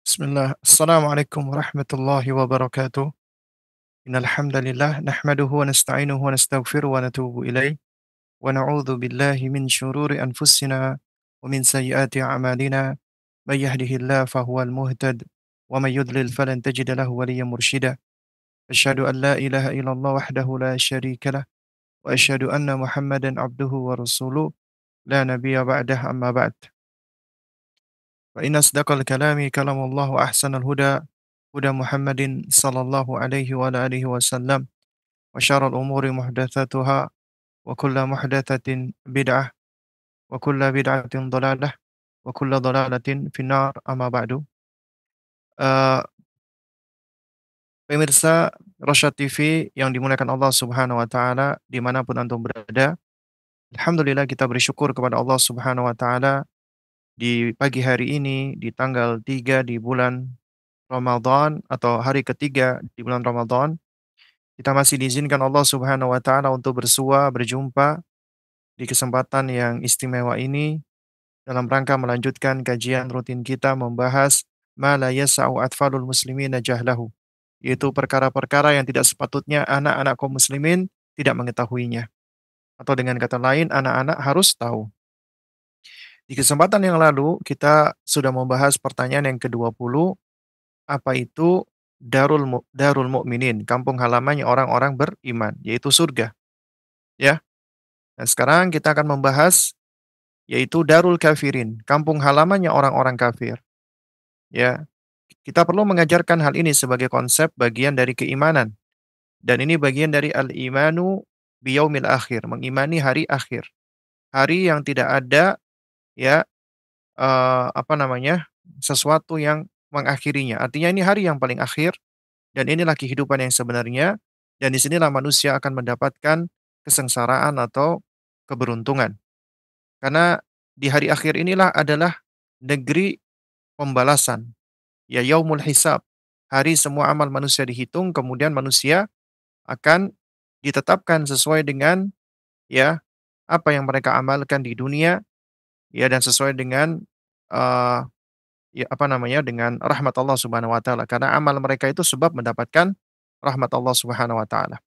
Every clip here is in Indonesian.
Bismillah. Assalamualaikum warahmatullahi wabarakatuh. Innal hamdalillah nahmaduhu wa nasta'inuhu wa nastaghfiruh wa natubu ilaih wa na'udzu billahi min syururi anfusina wa min sayyiati a'malina. May yahdihillahu fahuwal muhtad wa may yudlil falan tajida lahu waliyyan mursyida. Asyhadu an la ilaha illallah wahdahu la syarika lah wa asyhadu anna Muhammadan abduhu wa rasuluh la nabiyya ba'dah amma ba'd. Fa inna asdaqal kalami kalamullah wa ahsanal huda huda Muhammadin sallallahu alaihi wa ala alihi wasallam wa syarrul umuri muhdatsatuha wa kullu muhdatsatin bid'ah wa kullu bid'atin dhalalah wa kullu dhalalatin finnar amma ba'du. Eee, Pemirsa Rosyad TV yang dimuliakan Allah Subhanahu wa taala dimanapun antum berada, alhamdulillah kita bersyukur kepada Allah Subhanahu wa taala di pagi hari ini di tanggal 3 di bulan Ramadan atau hari ketiga di bulan Ramadan, kita masih diizinkan Allah Subhanahu wa taala untuk bersua, berjumpa di kesempatan yang istimewa ini dalam rangka melanjutkan kajian rutin kita membahas ma la yas'u atfalul muslimina jahlahu, yaitu perkara-perkara yang tidak sepatutnya anak-anak kaum muslimin tidak mengetahuinya. Atau dengan kata lain, anak-anak harus tahu. Di kesempatan yang lalu kita sudah membahas pertanyaan yang ke-20, apa itu Darul Mukminin, kampung halamannya orang-orang beriman, yaitu surga, ya. Nah, sekarang kita akan membahas yaitu Darul Kafirin, kampung halamannya orang-orang kafir, ya. Kita perlu mengajarkan hal ini sebagai konsep bagian dari keimanan dan ini bagian dari al-imanu biyaumil akhir, mengimani hari akhir. Hari yang tidak ada ya sesuatu yang mengakhirinya. Artinya ini hari yang paling akhir dan inilah kehidupan yang sebenarnya dan disinilah manusia akan mendapatkan kesengsaraan atau keberuntungan. Karena di hari akhir inilah adalah negeri pembalasan, ya yaumul hisab. Hari semua amal manusia dihitung kemudian manusia akan ditetapkan sesuai dengan ya apa yang mereka amalkan di dunia ya dan sesuai dengan eee, dengan rahmat Allah Subhanahu wa taala karena amal mereka itu sebab mendapatkan rahmat Allah Subhanahu wa taala.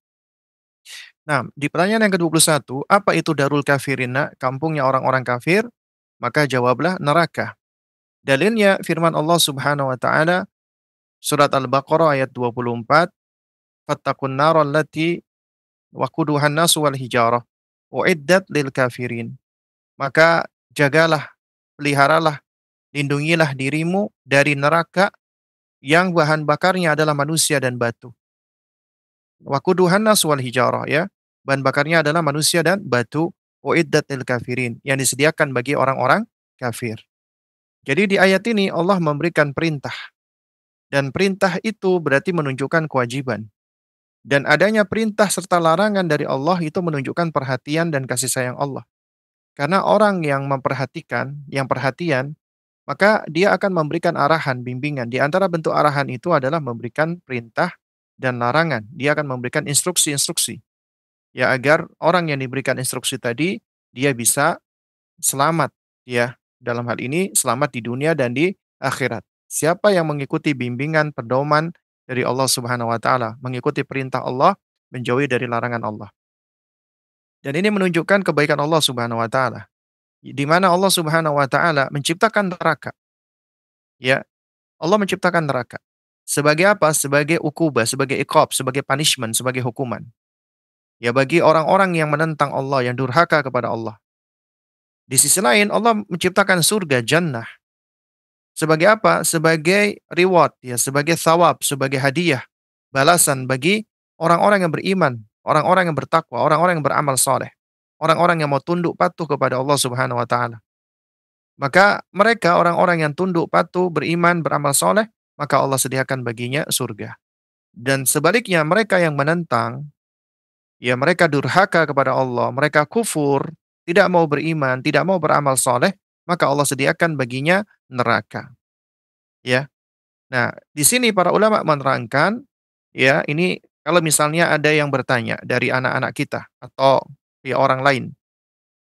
Nah, di pertanyaan yang ke-21, apa itu Darul Kafirin, Nak? Kampungnya orang-orang kafir? Maka jawablah neraka. Dalilnya firman Allah Subhanahu wa taala surat Al-Baqarah ayat 24, "Fattaqun naral lati waquduhan nasu wal hijarah, uiddat lil kafirin." Maka jagalah, peliharalah, lindungilah dirimu dari neraka yang bahan bakarnya adalah manusia dan batu. Waquduhan nas wal hijarah ya. Bahan bakarnya adalah manusia dan batu. Uiddat lil kafirin yang disediakan bagi orang-orang kafir. Jadi di ayat ini Allah memberikan perintah dan perintah itu berarti menunjukkan kewajiban. Dan adanya perintah serta larangan dari Allah itu menunjukkan perhatian dan kasih sayang Allah. Karena orang yang memperhatikan, yang perhatian, maka dia akan memberikan arahan, bimbingan. Di antara bentuk arahan itu adalah memberikan perintah dan larangan. Dia akan memberikan instruksi-instruksi. Ya agar orang yang diberikan instruksi tadi, dia bisa selamat. Ya, dalam hal ini selamat di dunia dan di akhirat. Siapa yang mengikuti bimbingan, pedoman dari Allah Subhanahu wa taala, mengikuti perintah Allah, menjauhi dari larangan Allah. Dan ini menunjukkan kebaikan Allah Subhanahu wa taala. Di mana Allah Subhanahu wa taala menciptakan neraka. Ya, Allah menciptakan neraka. Sebagai apa? Sebagai ukubah, sebagai iqab, sebagai punishment, sebagai hukuman. Ya bagi orang-orang yang menentang Allah, yang durhaka kepada Allah. Di sisi lain Allah menciptakan surga, jannah. Sebagai apa? Sebagai reward, ya, sebagai thawab, sebagai hadiah, balasan bagi orang-orang yang beriman, orang-orang yang bertakwa, orang-orang yang beramal soleh, orang-orang yang mau tunduk patuh kepada Allah Subhanahu wa taala. Maka mereka orang-orang yang tunduk patuh, beriman, beramal soleh, maka Allah sediakan baginya surga. Dan sebaliknya mereka yang menentang, ya mereka durhaka kepada Allah, mereka kufur, tidak mau beriman, tidak mau beramal soleh, maka Allah sediakan baginya neraka, ya. Nah, di sini para ulama menerangkan, ya, ini kalau misalnya ada yang bertanya dari anak-anak kita atau ya orang lain,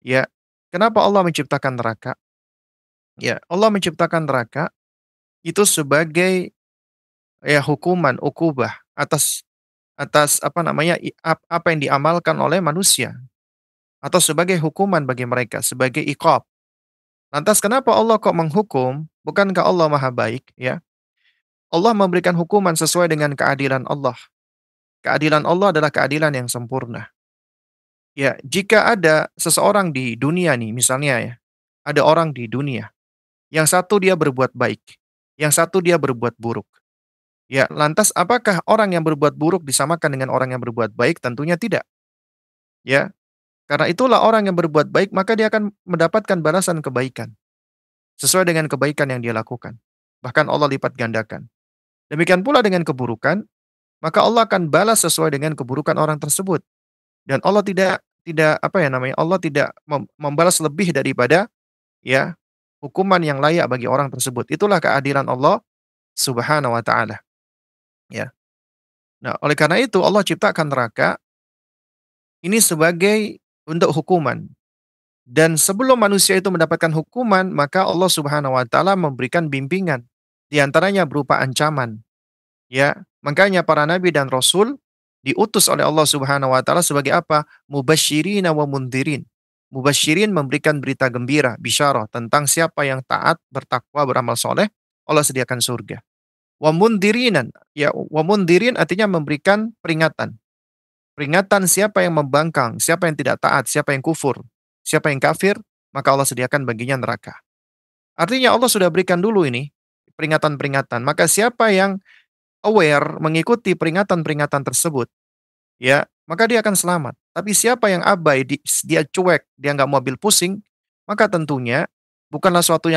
ya, kenapa Allah menciptakan neraka? Ya, Allah menciptakan neraka itu sebagai ya hukuman, ukubah atas atas apa namanya, apa yang diamalkan oleh manusia atau sebagai hukuman bagi mereka, sebagai iqab. Lantas kenapa Allah kok menghukum? Bukankah Allah Maha Baik, ya? Allah memberikan hukuman sesuai dengan keadilan Allah. Keadilan Allah adalah keadilan yang sempurna. Ya, jika ada seseorang di dunia nih, misalnya ya, ada orang di dunia, yang satu dia berbuat baik, yang satu dia berbuat buruk. Ya, lantas apakah orang yang berbuat buruk disamakan dengan orang yang berbuat baik? Tentunya tidak. Ya, karena itulah orang yang berbuat baik maka dia akan mendapatkan balasan kebaikan sesuai dengan kebaikan yang dia lakukan. Bahkan Allah lipat gandakan. Demikian pula dengan keburukan, maka Allah akan balas sesuai dengan keburukan orang tersebut. Dan Allah tidak tidak apa ya namanya? Allah tidak membalas lebih daripada ya hukuman yang layak bagi orang tersebut. Itulah keadilan Allah Subhanahu wa taala, ya. Nah, oleh karena itu Allah ciptakan neraka ini sebagai untuk hukuman. Dan sebelum manusia itu mendapatkan hukuman, maka Allah Subhanahu wa taala memberikan bimbingan. Di antaranya berupa ancaman, ya. Makanya para nabi dan rasul diutus oleh Allah Subhanahu wa taala sebagai apa? Mubasysyirin wa mundhirin. Mubasysyirin memberikan berita gembira, bisyarah tentang siapa yang taat, bertakwa, beramal soleh, Allah sediakan surga. Wa mundhirinan, ya, wa mundhirin artinya memberikan peringatan. Peringatan siapa yang membangkang, siapa yang tidak taat, siapa yang kufur, siapa yang kafir, maka Allah sediakan baginya neraka. Artinya Allah sudah berikan dulu ini peringatan-peringatan. Maka siapa yang aware mengikuti peringatan-peringatan tersebut, ya, maka dia akan selamat. Tapi siapa yang abai, dia cuek, dia nggak mau ambil pusing, maka tentunya bukanlah suatu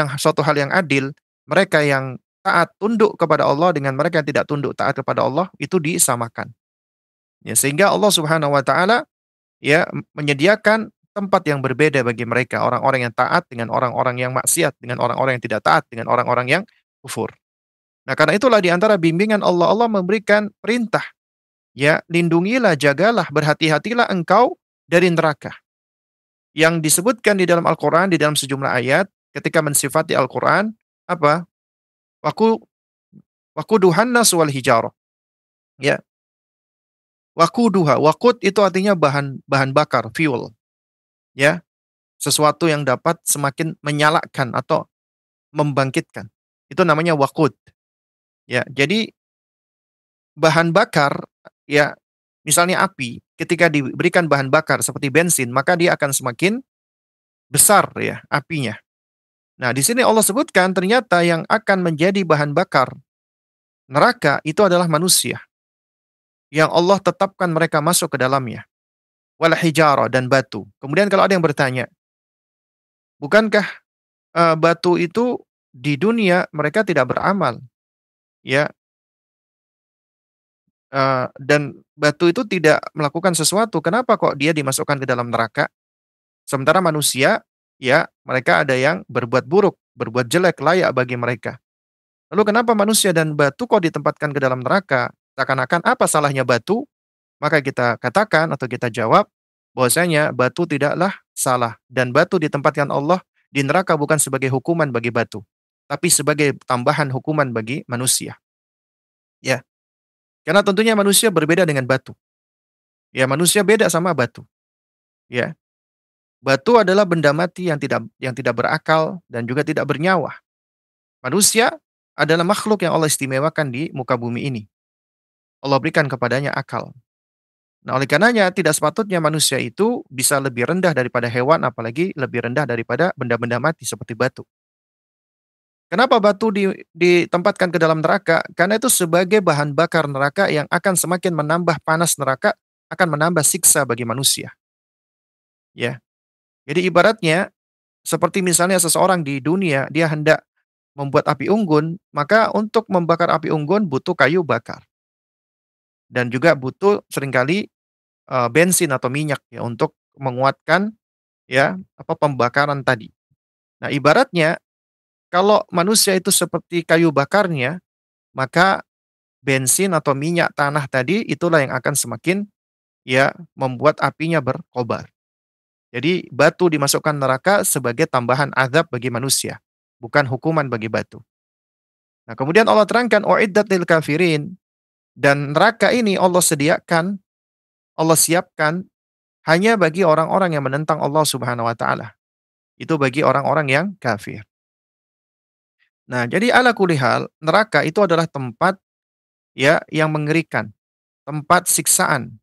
hal yang adil. Mereka yang taat tunduk kepada Allah dengan mereka yang tidak tunduk taat kepada Allah itu disamakan. Ya, sehingga Allah Subhanahu wa taala ya menyediakan tempat yang berbeda bagi mereka, orang-orang yang taat dengan orang-orang yang maksiat, dengan orang-orang yang tidak taat, dengan orang-orang yang kufur. Nah, karena itulah di antara bimbingan Allah, Allah memberikan perintah, ya, lindungilah, jagalah, berhati-hatilah engkau dari neraka. Yang disebutkan di dalam Al-Quran, di dalam sejumlah ayat, ketika mensifati Al-Quran, apa? Waku, wakuduhan nas wal hijarah. Ya, wakuduha, wakut itu artinya bahan bahan bakar, fuel. Ya, sesuatu yang dapat semakin menyalakan atau membangkitkan. Itu namanya waqud. Ya, jadi bahan bakar, ya, misalnya api, ketika diberikan bahan bakar seperti bensin, maka dia akan semakin besar ya apinya. Nah, di sini Allah sebutkan ternyata yang akan menjadi bahan bakar neraka itu adalah manusia yang Allah tetapkan mereka masuk ke dalamnya. Wal hijarah dan batu. Kemudian kalau ada yang bertanya, bukankah batu itu di dunia mereka tidak beramal, ya, dan batu itu tidak melakukan sesuatu, kenapa kok dia dimasukkan ke dalam neraka? Sementara manusia, ya, mereka ada yang berbuat buruk, berbuat jelek, layak bagi mereka. Lalu kenapa manusia dan batu kok ditempatkan ke dalam neraka? Seakan-akan apa salahnya batu? Maka kita katakan atau kita jawab bahwasanya batu tidaklah salah dan batu ditempatkan Allah di neraka bukan sebagai hukuman bagi batu, tapi sebagai tambahan hukuman bagi manusia. Ya, karena tentunya manusia berbeda dengan batu. Ya, manusia beda sama batu. Ya, batu adalah benda mati yang tidak berakal dan juga tidak bernyawa. Manusia adalah makhluk yang Allah istimewakan di muka bumi ini. Allah berikan kepadanya akal. Nah, oleh karenanya tidak sepatutnya manusia itu bisa lebih rendah daripada hewan, apalagi lebih rendah daripada benda-benda mati seperti batu. Kenapa batu ditempatkan ke dalam neraka? Karena itu sebagai bahan bakar neraka yang akan semakin menambah panas neraka, akan menambah siksa bagi manusia. Ya, jadi ibaratnya seperti misalnya seseorang di dunia dia hendak membuat api unggun, maka untuk membakar api unggun butuh kayu bakar dan juga butuh seringkali bensin atau minyak ya untuk menguatkan ya apa pembakaran tadi. Nah, ibaratnya kalau manusia itu seperti kayu bakarnya, maka bensin atau minyak tanah tadi itulah yang akan semakin ya membuat apinya berkobar. Jadi batu dimasukkan neraka sebagai tambahan azab bagi manusia, bukan hukuman bagi batu. Nah, kemudian Allah terangkan uiddat lil kafirin, dan neraka ini Allah sediakan, Allah siapkan hanya bagi orang-orang yang menentang Allah Subhanahu wa taala. Itu bagi orang-orang yang kafir. Nah, jadi ala kulli hal, neraka itu adalah tempat ya yang mengerikan, tempat siksaan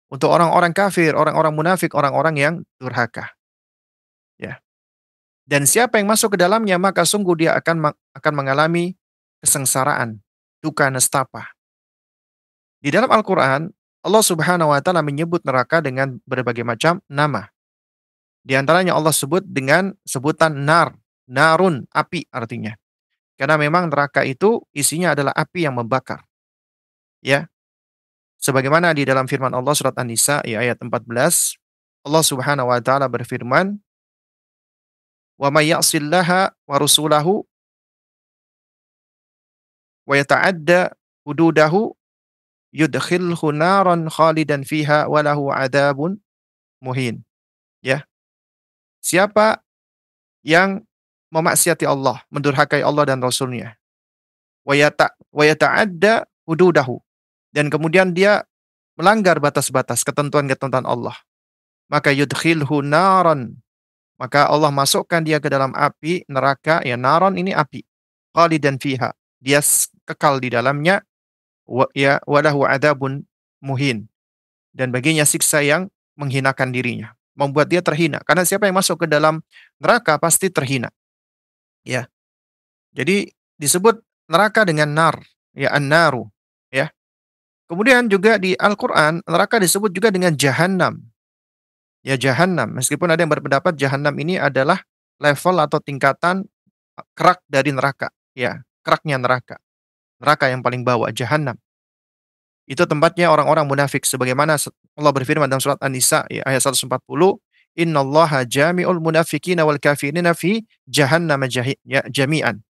untuk orang-orang kafir, orang-orang munafik, orang-orang yang durhaka, ya. Dan siapa yang masuk ke dalamnya maka sungguh dia akan mengalami kesengsaraan, duka nestapa. Di dalam Al-Qur'an, Allah Subhanahu wa taala menyebut neraka dengan berbagai macam nama. Di antaranya Allah sebut dengan sebutan nar, narun, api artinya. Karena memang neraka itu isinya adalah api yang membakar, ya. Sebagaimana di dalam firman Allah surat An-Nisa ya ayat 14, Allah Subhanahu wa taala berfirman, "Wa may ya'sillaha wa rasulahu wa yata'adda hududahu yudkhilhu naran khalidan fiha wa lahu adzabun muhin." Ya, siapa yang memaksiati Allah, mendurhakai Allah dan Rasul-Nya, wa yata'adda hududahu, dan kemudian dia melanggar batas-batas ketentuan-ketentuan Allah, maka yudkhilhu naran, maka Allah masukkan dia ke dalam api neraka, ya naron ini api, khalidan fiha, dia kekal di dalamnya, walahu adabun muhin, dan baginya siksa yang menghinakan dirinya, membuat dia terhina. Karena siapa yang masuk ke dalam neraka pasti terhina, ya. Jadi disebut neraka dengan nar, ya an-naru, ya. Kemudian juga di Al-Qur'an neraka disebut juga dengan jahanam. Ya jahanam, meskipun ada yang berpendapat jahanam ini adalah level atau tingkatan kerak dari neraka, ya, keraknya neraka. Neraka yang paling bawah, jahanam. Itu tempatnya orang-orang munafik sebagaimana Allah berfirman dalam surat An-Nisa ya, ayat 140, "Innallaha jami'ul munafiqina wal kafirina fi jahannam ya, jami'an."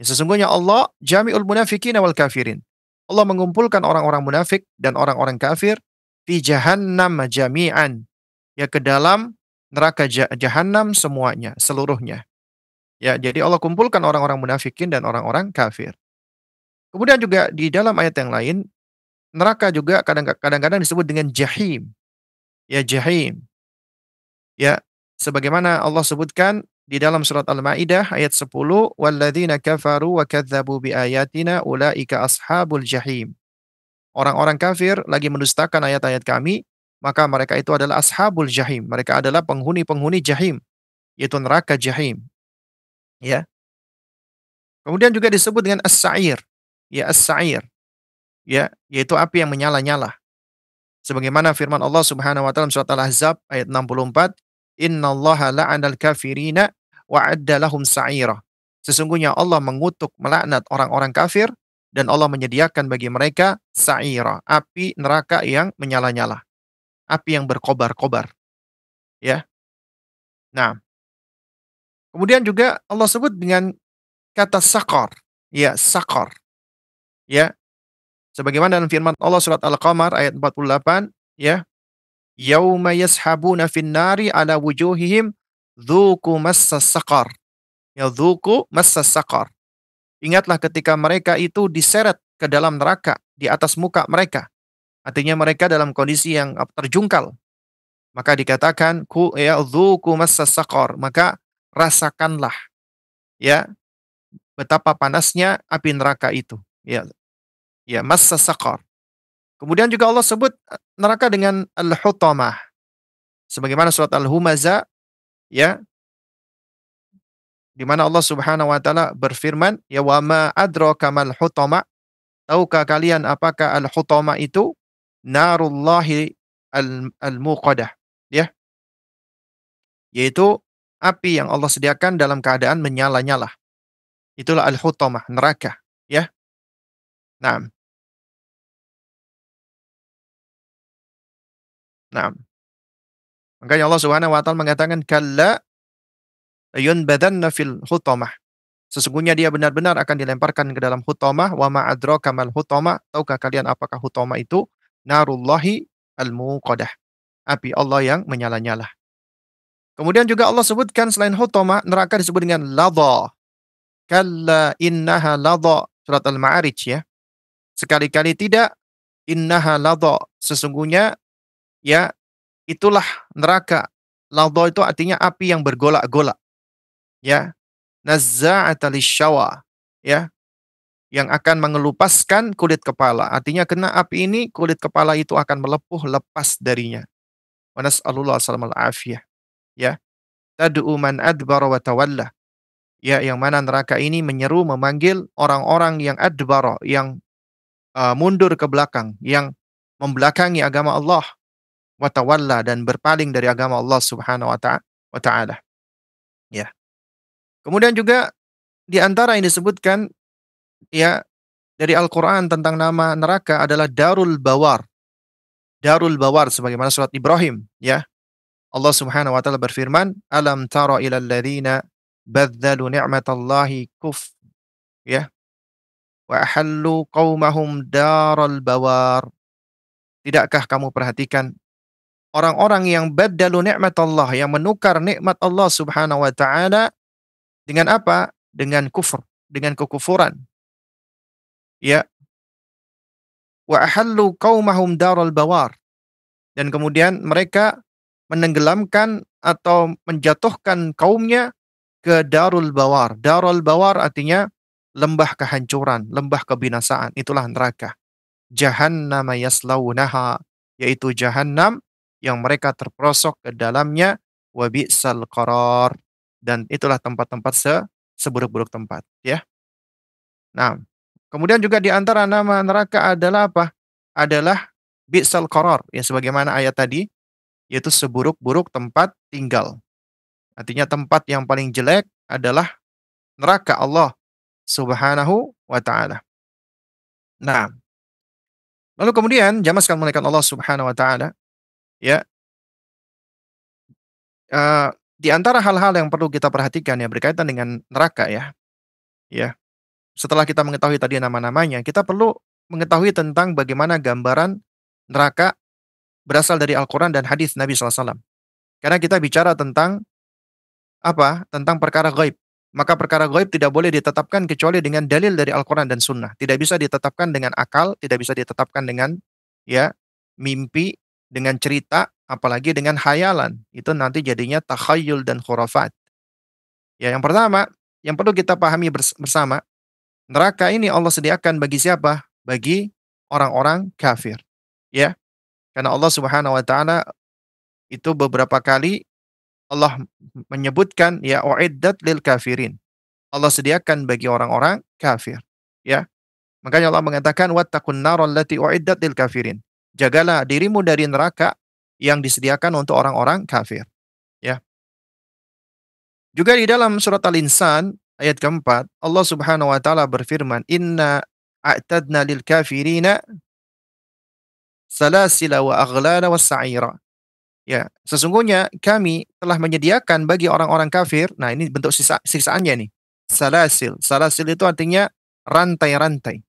Ya, sesungguhnya Allah jami'ul munafiqina wal kafirin. Allah mengumpulkan orang-orang munafik dan orang-orang kafir fi jahannam jami'an. Ya ke dalam neraka jahanam semuanya, seluruhnya. Ya, jadi Allah kumpulkan orang-orang munafikin dan orang-orang kafir. Kemudian juga di dalam ayat yang lain, neraka juga kadang-kadang disebut dengan jahim. Ya, jahim. Ya, sebagaimana Allah sebutkan di dalam surat Al-Maidah ayat 10, "Walladzina kafaru wa kadzdzabu biayatina ulaika ashabul jahim." Orang-orang kafir lagi mendustakan ayat-ayat kami, maka mereka itu adalah ashabul jahim. Mereka adalah penghuni-penghuni jahim, yaitu neraka jahim. Ya. Kemudian juga disebut dengan as-sa'ir. Ya, as-sa'ir. Ya, yaitu api yang menyala-nyala. Sebagaimana firman Allah Subhanahu wa taala surat Al-Ahzab ayat 64, "Innallaha la'anal kafirina wa 'adda lahum sa'ira." Sesungguhnya Allah mengutuk, melaknat orang-orang kafir dan Allah menyediakan bagi mereka sa'ira, api neraka yang menyala-nyala, api yang berkobar-kobar, ya. Nah, kemudian juga Allah sebut dengan kata sakor. Ya, sakor, ya. Sebagaimana dalam firman Allah surat Al-Qamar ayat 48, ya, "Yauma yashabuna fin-nari ala wujuhihim dzuqu massas saqar." Ya, dzuqu massas saqar. Ingatlah ketika mereka itu diseret ke dalam neraka di atas muka mereka. Artinya mereka dalam kondisi yang terjungkal. Maka dikatakan ya dzuqu massas saqar, maka rasakanlah ya betapa panasnya api neraka itu. Ya, ya massas saqar. Kemudian juga Allah sebut neraka dengan al-hutamah. Sebagaimana surat Al-Humazah ya, di mana Allah Subhanahu wa taala berfirman, "Ya wa ma adraka mal hutama?" Tahukah kalian apakah al-hutama itu? Narullahi al-muqadah. Ya, yaitu api yang Allah sediakan dalam keadaan menyala-nyala. Itulah al-hutamah, neraka, ya. Nah, nah. Makanya Allah Subhanahu wa taala mengatakan, "Kalla layunbadanna fil hutamah. Sesungguhnya dia benar-benar akan dilemparkan ke dalam hutamah. Wa ma adraka mal hutamah. Tahukah kalian apakah hutamah itu? Narullahi al-muqadah. Api Allah yang menyala-nyala. Kemudian juga Allah sebutkan selain hutamah, neraka disebut dengan ladha. Kalla innaha ladha. Surat Al-Ma'arij ya. Sekali-kali tidak, innaha ladha. Sesungguhnya ya itulah neraka. Ladha itu artinya api yang bergolak-golak. Ya. Nazza'ata lisyawa. Ya. Yang akan mengelupaskan kulit kepala. Artinya kena api ini, kulit kepala itu akan melepuh lepas darinya. Wa nas'alullah salamal afiyah. Ya. Tad'u man adbara wa tawalla. Ya, yang mana neraka ini menyeru, memanggil orang-orang yang adbara, yang mundur ke belakang, yang membelakangi agama Allah, wa tawalla, dan berpaling dari agama Allah Subhanahu wa taala. Ya. Kemudian juga di antara yang disebutkan ya dari Al-Qur'an tentang nama neraka adalah Darul Bawar. Darul Bawar sebagaimana surat Ibrahim, ya. Allah Subhanahu wa taala berfirman, "Alam tara ilal ladzina badzalu ni'matallahi ya, wa ahallu qaumahum daral bawar." Tidakkah kamu perhatikan orang-orang yang baddalu ni'matallah, yang menukar nikmat Allah Subhanahu wa taala dengan apa? Dengan kufur, dengan kekufuran. Ya, wa ahallu qaumahum daral bawar. Dan kemudian mereka menenggelamkan atau menjatuhkan kaumnya ke Darul Bawar. Darul Bawar artinya lembah kehancuran, lembah kebinasaan. Itulah neraka. Jahannam yaslaunaha, yaitu jahanam yang mereka terperosok ke dalamnya, wa bi'sal qarar. Dan itulah tempat-tempat seburuk-buruk tempat, ya. Nah, kemudian juga di antara nama neraka adalah apa? Adalah bi'sal qarar, ya sebagaimana ayat tadi, yaitu seburuk-buruk tempat tinggal. Artinya tempat yang paling jelek adalah neraka Allah Subhanahu wa taala. Nah, lalu kemudian jamaah sekalian muliakan Allah Subhanahu wa taala, ya, di antara hal-hal yang perlu kita perhatikan ya berkaitan dengan neraka ya. Ya, setelah kita mengetahui tadi nama-namanya, kita perlu mengetahui tentang bagaimana gambaran neraka berasal dari Al-Qur'an dan hadis Nabi SAW. Karena kita bicara tentang apa? Tentang perkara gaib. Maka perkara gaib tidak boleh ditetapkan kecuali dengan dalil dari Al-Quran dan Sunnah. Tidak bisa ditetapkan dengan akal, tidak bisa ditetapkan dengan ya mimpi, dengan cerita, apalagi dengan hayalan. Itu nanti jadinya takhayul dan khurafat. Ya, yang pertama, yang perlu kita pahami bersama, neraka ini Allah sediakan bagi siapa? Bagi orang-orang kafir. Ya, karena Allah Subhanahu wa taala itu beberapa kali Allah menyebutkan ya uiddat lil kafirin. Allah sediakan bagi orang-orang kafir. Ya. Makanya Allah mengatakan wattaqun naral lati uiddat lil kafirin. Jagalah dirimu dari neraka yang disediakan untuk orang-orang kafir. Ya. Juga di dalam surat Al-Insan ayat keempat, Allah Subhanahu wa taala berfirman, "Inna a'tadna lil kafirina salasila wa aghlala was sa'ira." Ya, sesungguhnya kami telah menyediakan bagi orang-orang kafir, nah ini bentuk siksaannya nih. Salasil. Salasil itu artinya rantai-rantai.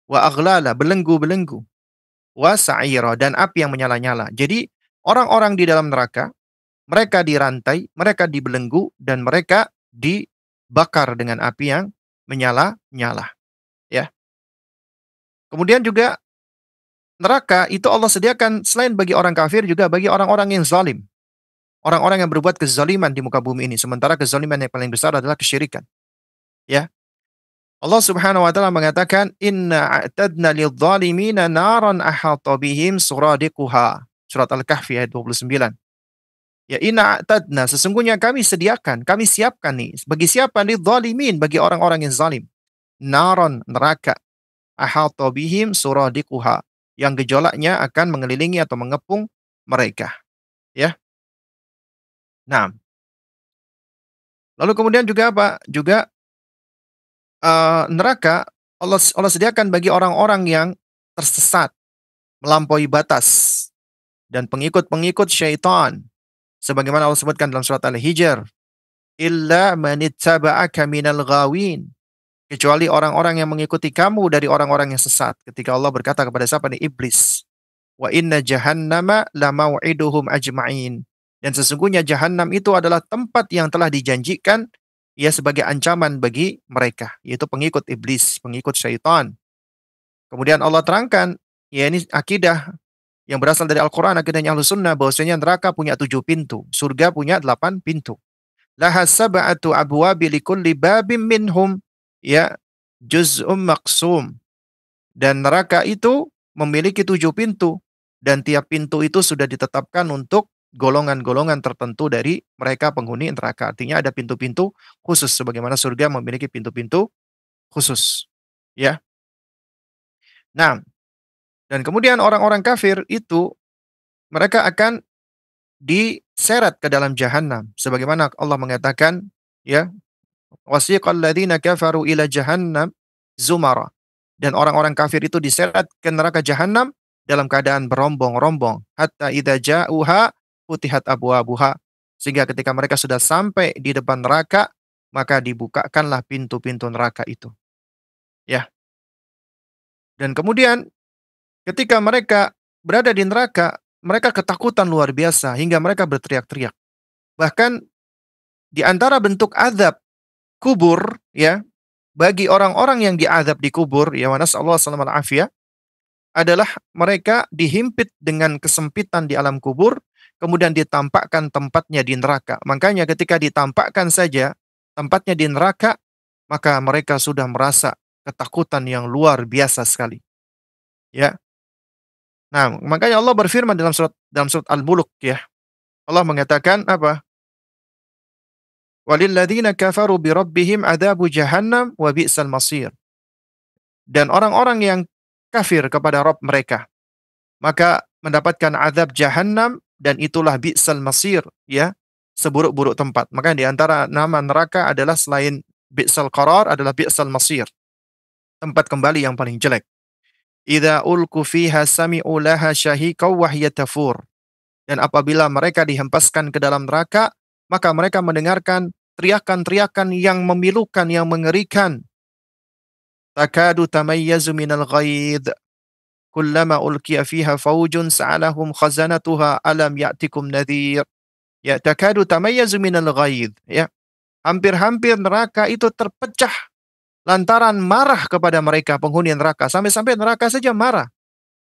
Wa aghlala, belenggu-belenggu. Wa sa'ira, dan api yang menyala-nyala. Jadi orang-orang di dalam neraka, mereka dirantai, mereka dibelenggu, dan mereka dibakar dengan api yang menyala-nyala. Ya. Kemudian juga neraka itu Allah sediakan selain bagi orang kafir juga bagi orang-orang yang zalim. Orang-orang yang berbuat kezaliman di muka bumi ini. Sementara kezaliman yang paling besar adalah kesyirikan. Ya. Allah Subhanahu wa taala mengatakan, "Inna a'tadna lidh-dhalimina naran ahata bihim suradiquha." Surat Al-Kahfi ayat 29. Ya, inna a'tadna, sesungguhnya kami sediakan, kami siapkan nih bagi siapa? Lidh-dhalimin, bagi orang-orang yang zalim. Naron, neraka. Ahata bihim suradiquha, yang gejolaknya akan mengelilingi atau mengepung mereka. Ya. Nah, lalu kemudian juga apa? Juga neraka Allah sediakan bagi orang-orang yang tersesat, melampaui batas, dan pengikut-pengikut syaitan. Sebagaimana Allah sebutkan dalam surat Al-Hijr, illa man ittaba'aka minal ghawin. Kecuali orang-orang yang mengikuti kamu dari orang-orang yang sesat. Ketika Allah berkata kepada siapa nih? Iblis. Wa inna jahannama la mau'iduhum ajma'in. Dan sesungguhnya jahannam itu adalah tempat yang telah dijanjikan ya sebagai ancaman bagi mereka, yaitu pengikut iblis, pengikut syaitan. Kemudian Allah terangkan, ya ini akidah yang berasal dari Al-Quran, akidahnya Ahlus Sunnah, bahwasanya neraka punya 7 pintu, surga punya 8 pintu. Laha sab'atu abwabi likulli babim minhum, ya, juz'um maqsum. Dan neraka itu memiliki 7 pintu. Dan tiap pintu itu sudah ditetapkan untuk golongan-golongan tertentu dari mereka penghuni neraka. Artinya ada pintu-pintu khusus, sebagaimana surga memiliki pintu-pintu khusus. Ya. Nah, dan kemudian orang-orang kafir itu, mereka akan diseret ke dalam jahanam. Sebagaimana Allah mengatakan, ya, wasiqal ladzina kafaru ila jahannam zumara. Dan orang-orang kafir itu diseret ke neraka jahanam dalam keadaan berombong-rombong. Hatta idza ja'uha futihat abwabuha. Sehingga ketika mereka sudah sampai di depan neraka, maka dibukakanlah pintu-pintu neraka itu. Ya. Dan kemudian ketika mereka berada di neraka, mereka ketakutan luar biasa hingga mereka berteriak-teriak. Bahkan di antara bentuk azab kubur, ya, bagi orang-orang yang diazab di kubur, ya, wa nasallahu salamal afiyah, adalah mereka dihimpit dengan kesempitan di alam kubur, kemudian ditampakkan tempatnya di neraka. Makanya ketika ditampakkan saja tempatnya di neraka, maka mereka sudah merasa ketakutan yang luar biasa sekali. Ya. Nah, makanya Allah berfirman dalam surat Al-Mulk, ya. Allah mengatakan apa? Walilladzina kafaru bi rabbihim adzabu jahannam wa bi'sal masir. Dan orang-orang yang kafir kepada Rabb mereka, maka mendapatkan azab jahannam dan itulah bi'sal masir, ya, seburuk-buruk tempat. Maka di antara nama neraka adalah selain bi'sal qarar adalah bi'sal masir, tempat kembali yang paling jelek. Idza ulqu fiha sami'u laha syahiqaw wa hiya tafur. Dan apabila mereka dihempaskan ke dalam neraka, maka mereka mendengarkan teriakan-teriakan yang memilukan, yang mengerikan. Takadu tamayyazu minal ghaidh. Kullama ulqiya fiha faujun sa'alahum khazanatuha alam ya'tikum nadhir. Ya, takadu tamayyazu minal ghaidh. Ya, hampir-hampir neraka itu terpecah lantaran marah kepada mereka penghuni neraka. Sampai-sampai neraka saja marah.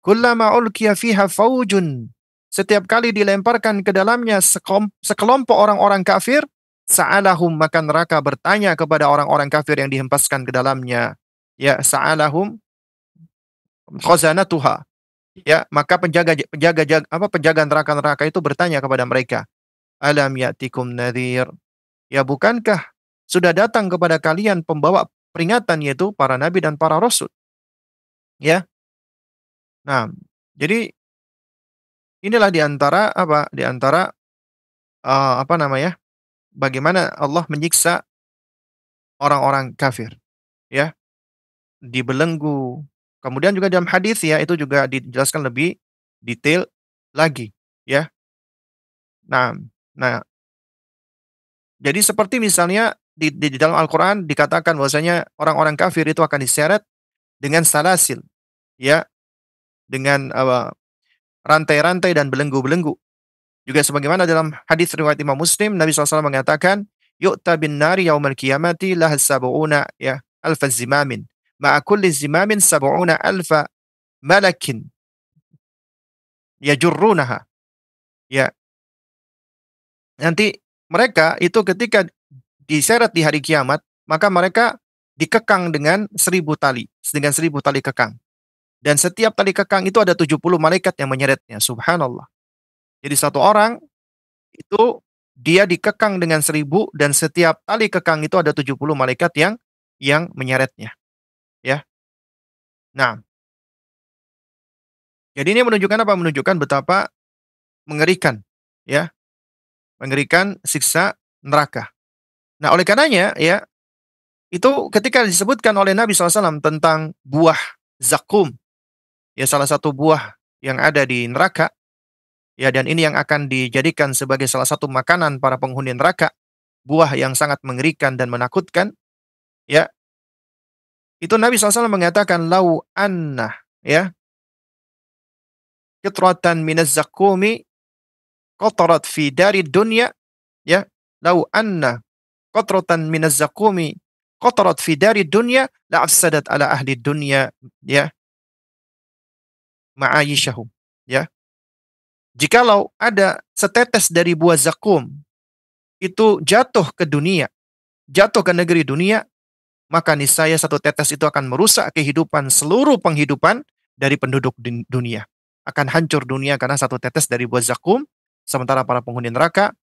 Kullama ulqiya fiha faujun. Setiap kali dilemparkan ke dalamnya sekelompok orang-orang kafir, sa'alahum, maka neraka bertanya kepada orang-orang kafir yang dihempaskan ke dalamnya. Ya, sa'alahum khazanatuha. Ya, maka penjaga neraka-neraka itu bertanya kepada mereka, alam ya'tikum nadhir. Ya, bukankah sudah datang kepada kalian pembawa peringatan, yaitu para nabi dan para rasul? Ya. Nah, jadi inilah di antara apa? Di antara apa namanya? Bagaimana Allah menyiksa orang-orang kafir, ya, dibelenggu. Kemudian juga dalam hadis, ya, itu juga dijelaskan lebih detail lagi, ya. Nah, nah, jadi seperti misalnya di dalam Al-Qur'an dikatakan bahwasanya orang-orang kafir itu akan diseret dengan salasil, ya, dengan rantai-rantai dan belenggu-belenggu. Juga sebagaimana dalam hadis riwayat Imam Muslim, Nabi SAW mengatakan, "Yu'ta bin nari yaumal qiyamati laha sab'una, ya, alfa zimamin. Ma'a kulli zimamin sab'una alfa malakin yajurrunaha." Ya, nanti mereka itu ketika diseret di hari kiamat, maka mereka dikekang dengan 1.000 tali, dengan 1.000 tali kekang. Dan setiap tali kekang itu ada 70 malaikat yang menyeretnya. Subhanallah. Jadi satu orang itu dia dikekang dengan 1.000 dan setiap tali kekang itu ada 70 malaikat yang menyeretnya. Ya. Nah, jadi ini menunjukkan apa? Menunjukkan betapa mengerikan, ya, mengerikan siksa neraka. Nah, oleh karenanya, ya, itu ketika disebutkan oleh Nabi SAW tentang buah zakum, ya, salah satu buah yang ada di neraka, ya, dan ini yang akan dijadikan sebagai salah satu makanan para penghuni neraka. buah yang sangat mengerikan dan menakutkan, ya, itu Nabi SAW mengatakan, "Lau anna," ya, "qitratan minaz zakumi qatarat fi dari dunya," ya, "lau anna qatratan minaz zakumi qatarat fi dari dunya la afsadat ala ahli dunya," ya, "ma'ayishahum." Ya, jikalau ada setetes dari buah zakum itu jatuh ke dunia, jatuh ke negeri dunia, maka niscaya satu tetes itu akan merusak kehidupan seluruh penghidupan dari penduduk dunia. Akan hancur dunia karena satu tetes dari buah zakum, sementara para penghuni neraka,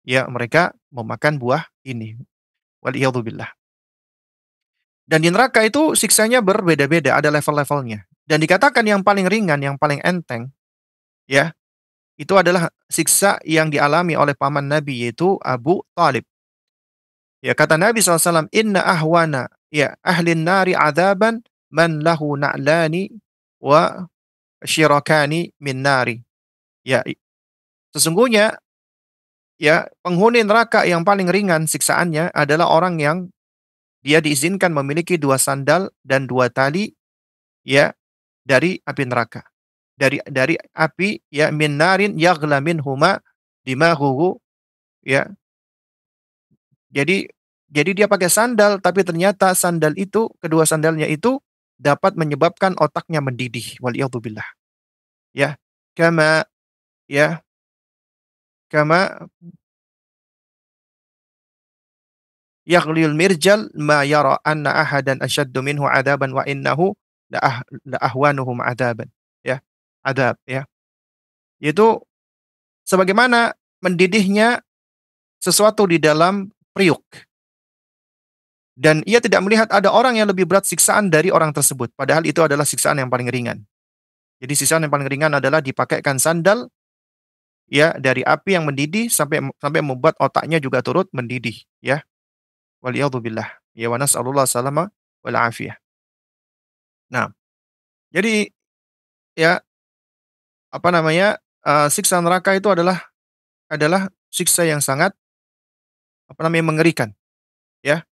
ya mereka memakan buah ini. Waliyadzubillah. Dan di neraka itu siksanya berbeda-beda, ada level-levelnya. Dan dikatakan yang paling ringan, yang paling enteng, ya, itu adalah siksa yang dialami oleh paman Nabi, yaitu Abu Talib. Ya, kata Nabi SAW, "Inna ahwana ya ahlin nari adzaban man lahu na'lani wa syirakani min nari." Ya, sesungguhnya ya penghuni neraka yang paling ringan siksaannya adalah orang yang dia diizinkan memiliki dua sandal dan dua tali, ya, dari api neraka. Dari api, ya, min narin yaghla minhuma dimahuhu, ya. Jadi dia pakai sandal, tapi ternyata sandal itu, kedua sandalnya itu dapat menyebabkan otaknya mendidih, waliyadzubillah. Ya, kama ya, kama yaghlil mirjal ma yara anna ahadan ashaddu minhu adaban wa innahu la ahwanuhum adaban. Ya, adab, ya. Itu sebagaimana mendidihnya sesuatu di dalam periuk. Dan ia tidak melihat ada orang yang lebih berat siksaan dari orang tersebut. Padahal itu adalah siksaan yang paling ringan. Jadi siksaan yang paling ringan adalah dipakaikan sandal, ya, dari api yang mendidih sampai sampai membuat otaknya juga turut mendidih, ya. Waliyadzubillah. Ya, wa nas'alullah salama wal afiyah. Nah, jadi ya, apa namanya, siksa neraka itu adalah siksa yang sangat, apa namanya, mengerikan, ya.